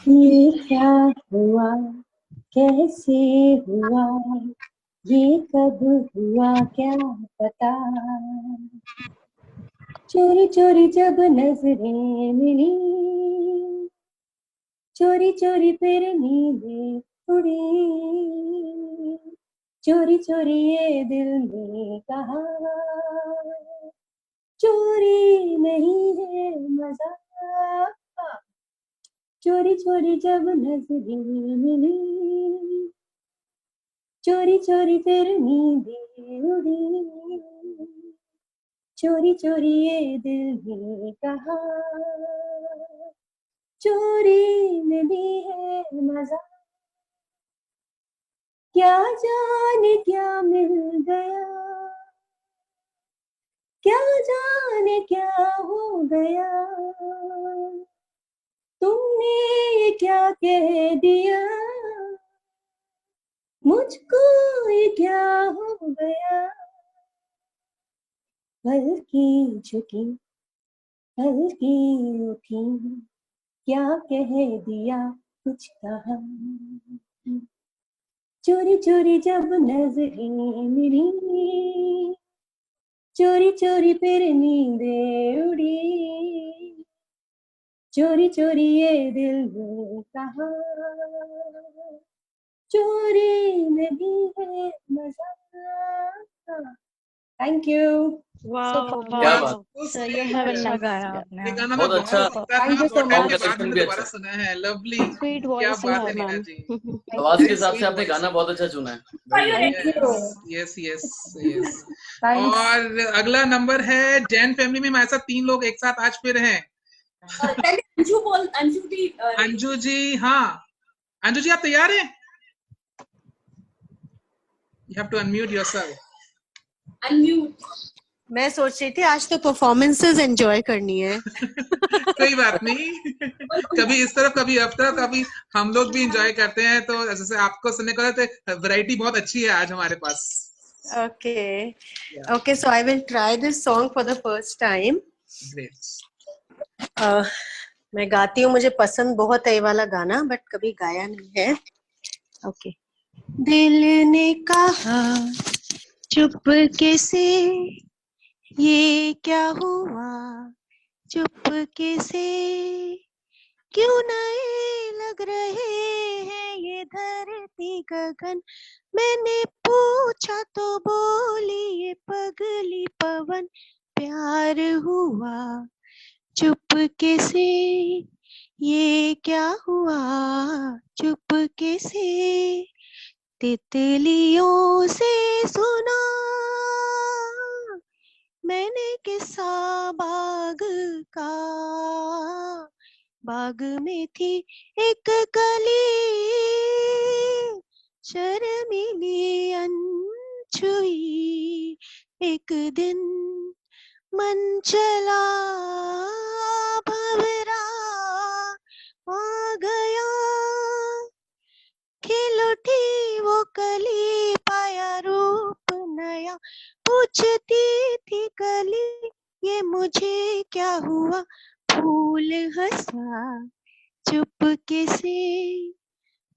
ये क्या हुआ, कैसे हुआ, ये कब हुआ क्या पता, चोरी चोरी जब नजरें मिली, चोरी चोरी फिर नींदें उड़ी, चोरी चोरी ये दिल ने कहा, चोरी नहीं है मजा, चोरी चोरी जब नजरें मिली, चोरी चोरी फिर नींदें उड़ी, चोरी चोरी ये दिल ने कहा, चोरी में भी है मजा, क्या जाने क्या मिल गया, क्या जाने क्या हो गया, तुमने ये क्या कह दिया, मुझको ये क्या हो गया, हल्की झुकी हल्की उठी, क्या कह दिया कुछ कहा, चोरी चोरी जब नजरें मिली, चोरी चोरी फिर नींदें उड़ी, चोरी चोरी ये दिल ने कहा, चोरी में भी है मजा। Thank you. क्या बात, अच्छा गाया आपने। ये गाना बहुत मैं अच्छा। बहुत सुनता था, Thank you so बहुत टाइम के much. बाद मैंने भी दोबारा अच्छा। सुना है। लवली, स्वीट क्या वॉइस बात है है नीना मैम। जी। आवाज के हिसाब से Sweet आपने voice. गाना बहुत अच्छा चुना है। Thank you. Yes yes yes. Thanks. और अगला नंबर है जैन फैमिली में हमारे साथ 3 लोग एक साथ आज फिर हैं। पहले अंजू बोल, अंजू भी अंजू जी, हाँ अंजू जी आप तैयार हैं? You have to unmute yourself. Unmute. मैं सोच रही थी आज तो परफॉर्मेंसेस एंजॉय करनी है। कोई बात नहीं, कभी इस तरफ कभी उस तरफ, कभी हम लोग भी एंजॉय करते हैं। तो जैसे आपको सुनने को वैरायटी बहुत अच्छी है आज हमारे पास। Okay, so I will try this song for the first time. Great. मैं गाती हूँ, मुझे पसंद बहुत है ये वाला गाना, बट कभी गाया नहीं है। ओके। दिल ने कहा चुपके से ये क्या हुआ, चुपके से क्यों नए लग रहे हैं ये धरती गगन, मैंने पूछा तो बोली ये पगली पवन, प्यार हुआ चुपके से ये क्या हुआ, चुपके से तितलियों से सुना मैंने किस्सा बाग का, बाग में थी एक कली शर्मीली अनछुई, एक दिन मन चला भंवरा आ गया, खिल उठी वो कली पाया रूप नया, पूछती थी कली ये मुझे क्या हुआ, फूल हंसा चुपके से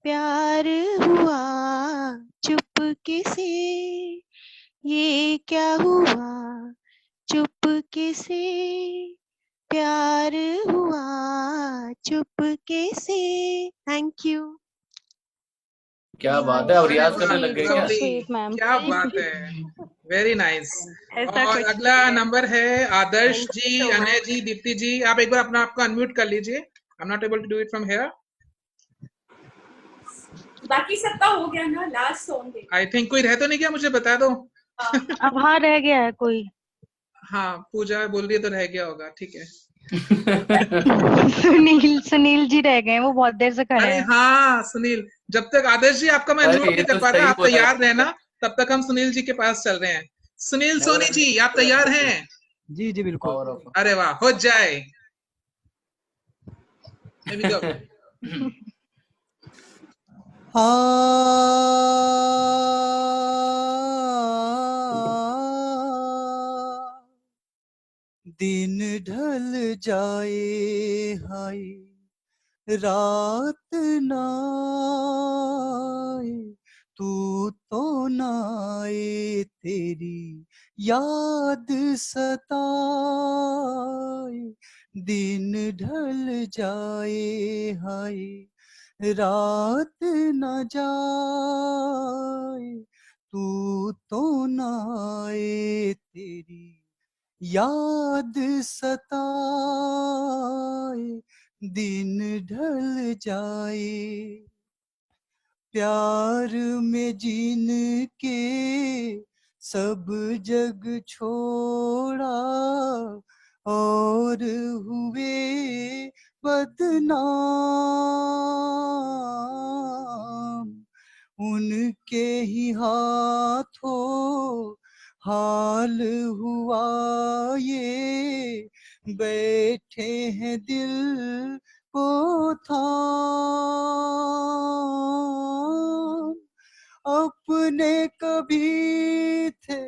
प्यार हुआ, चुपके से ये क्या हुआ, चुपके से प्यार हुआ, चुपके से। Thank you. क्या बात है, और रियाज करने लग गए क्या? Lovely. क्या बात है, वेरी नाइस। और अगला नंबर है आदर्श जी, अनय जी, दीप्ति जी। आप एक बार अपना आपको अनम्यूट कर लीजिए। I am not able to do it from here. बाकी सबका हो गया ना, लास्ट सॉन्ग है। आई थिंक कोई रह तो नहीं गया, मुझे बता दो। अब हाँ रह गया है कोई। हाँ पूजा बोल रही है तो रह गया होगा, ठीक है। सुनील जी रह गए, वो बहुत देर से खड़े अरे हैं। हाँ सुनील, जब तक आदर्श जी आपका मैं अरे नोट ये नहीं तो कर पा सही रहा, आप बोला तैयार आपने। रहना, तब तक हम सुनील जी के पास चल रहे हैं। सुनील सोनी जी, आप तैयार हैं? जी जी बिल्कुल। अरे वाह, हो जाए। Here we go. दिन ढल जाए हाय रात ना आए, तू तो ना आए तेरी याद सताए। दिन ढल जाए हाय रात न जाए, तू तो ना आए तेरी याद सताए। दिन ढल जाए प्यार में जीन के सब जग छोड़ा, और हुए बदनाम। उनके ही हाथों हाल हुआ ये, बैठे हैं दिल को थाम। अपने कभी थे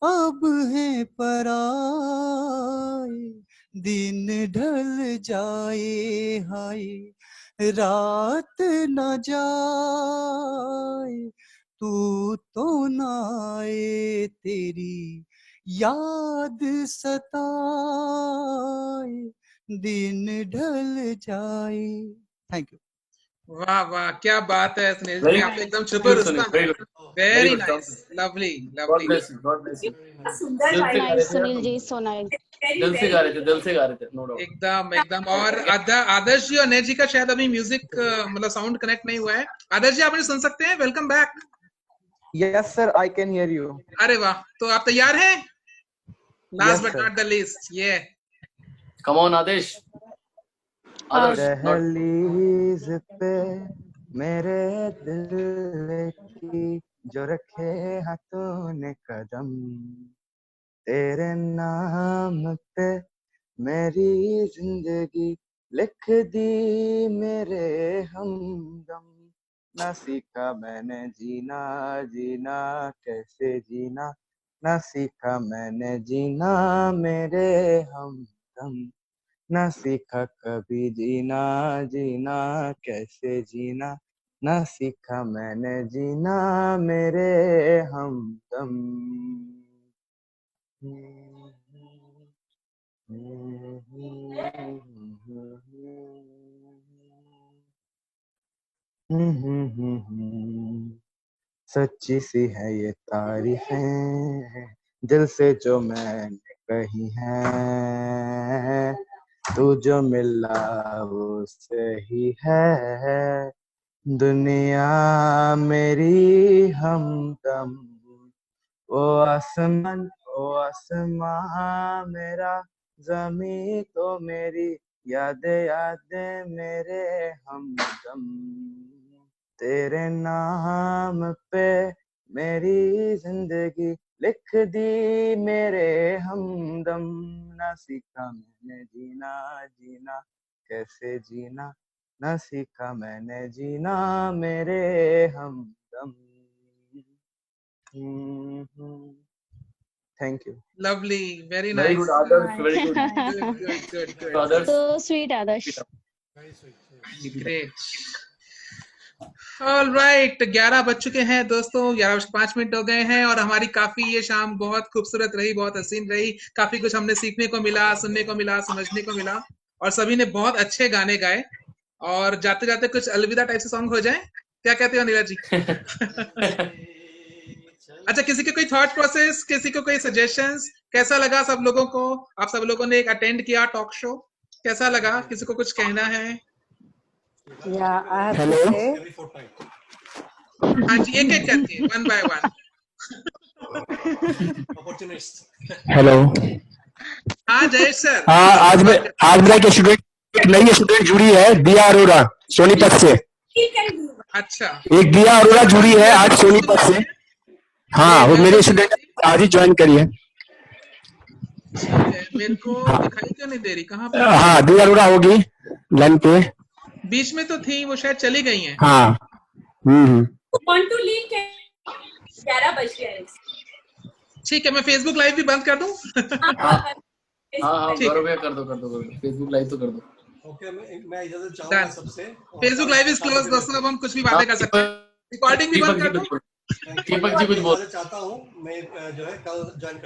अब है पराए, दिन ढल जाए हाय रात न जाए, तू तो ना आए तेरी याद सताए। दिन ढल जाए। Thank you. वाह वाह, क्या बात है सुनील जी, Very आप एकदम good, super Sunil. Ustad. Very good. Very very good. Nice, lovely God lovely. bless you. God bless you. सुंदर दिल से गा रहे Nice, थे यार Sunil तुम। ji, so nice. दिल से गा रहे थे, दिल से गा रहे थे, नो डाउट। एकदम एकदम। और आदर्श जी और नेट जी का शायद अभी म्यूजिक मतलब साउंड कनेक्ट नहीं हुआ है। आदर्श जी, आप मुझे सुन सकते हैं? Welcome back. Yes, sir, I can hear you. अरे वाह, तो आप तैयार हैं? Last Yes, but sir. Not the least, ये Come on, Adesh. Adarsh, not दहलीज पे मेरे दिल की जो रखे हाथों ने कदम, तेरे नाम पे मेरी जिंदगी लिख दी मेरे हमदम। ना सीखा मैंने जीना जीना कैसे जीना, ना सीखा मैंने जीना मेरे हमदम। ना सीखा कभी जीना जीना कैसे जीना, ना सीखा मैंने जीना मेरे हमदम। सच्ची सी है ये तारीफें दिल से जो मैंने कही हैं, तू जो मिला वो सही है। दुनिया मेरी हमदम, ओ आसमान मेरा, जमी तो मेरी याद याद मेरे हमदम। तेरे नाम पे मेरी जिंदगी लिख दी मेरे हमदम। ना सीखा मैंने जीना जीना कैसे जीना, ना सीखा मैंने जीना मेरे हमदम। Thank you. Lovely, very very nice. good, Adarsh. Very good. Good So, Adarsh, So sweet, Adarsh. Great. All right, 11 बज चुके हैं दोस्तों, 11:05 हो गए हैं, और हमारी काफी ये शाम बहुत खूबसूरत रही, बहुत हसीन रही। काफी कुछ हमने सीखने को मिला, सुनने को मिला, समझने को मिला, और सभी ने बहुत अच्छे गाने गाए। और जाते जाते कुछ अलविदा टाइप से सॉन्ग हो जाए, क्या कहते हो नीला जी? अच्छा, किसी के कोई थॉट प्रोसेस, किसी को कोई सजेशंस? कैसा लगा सब लोगों को? आप सब लोगों ने एक अटेंड किया टॉक शो, कैसा लगा? किसी को कुछ कहना है? Yeah, I have Hello? to say. हाँ जी, एक एक करके, वन बाय वन। Hello. हाँ जयेश सर। हाँ आज मेरा एक स्टूडेंट, एक नई स्टूडेंट जुड़ी है, दिया अरोड़ा सोनीपत से। अच्छा, एक दिया अरोड़ा जुड़ी है आज सोनीपत से। हाँ वो मेरे स्टूडेंट आज ही ज्वाइन करी है। मेरे को दिखाई क्यों नहीं दे रही, कहाँ पे? हाँ दिया अरोड़ा होगी लाइन पे। बीच में तो थी, वो शायद चली गई हैं। हाँ Want to leave? 11 बज गए हैं। ठीक है, मैं फेसबुक लाइव भी बंद कर दूं? हाँ गौरव भैया कर दो फेसबुक लाइव तो कर दो। ओके मैं इजाजत चाहूंगा सबसे। फेसबुक लाइव इज क्लोज दोस्तों, अब हम कुछ भी बातें कर सकते हैं। रिकॉर्डिंग भी बंद कर दूं? दीपक जी कुछ बोल चाहता हूँ मैं जो है कल ज्वाइन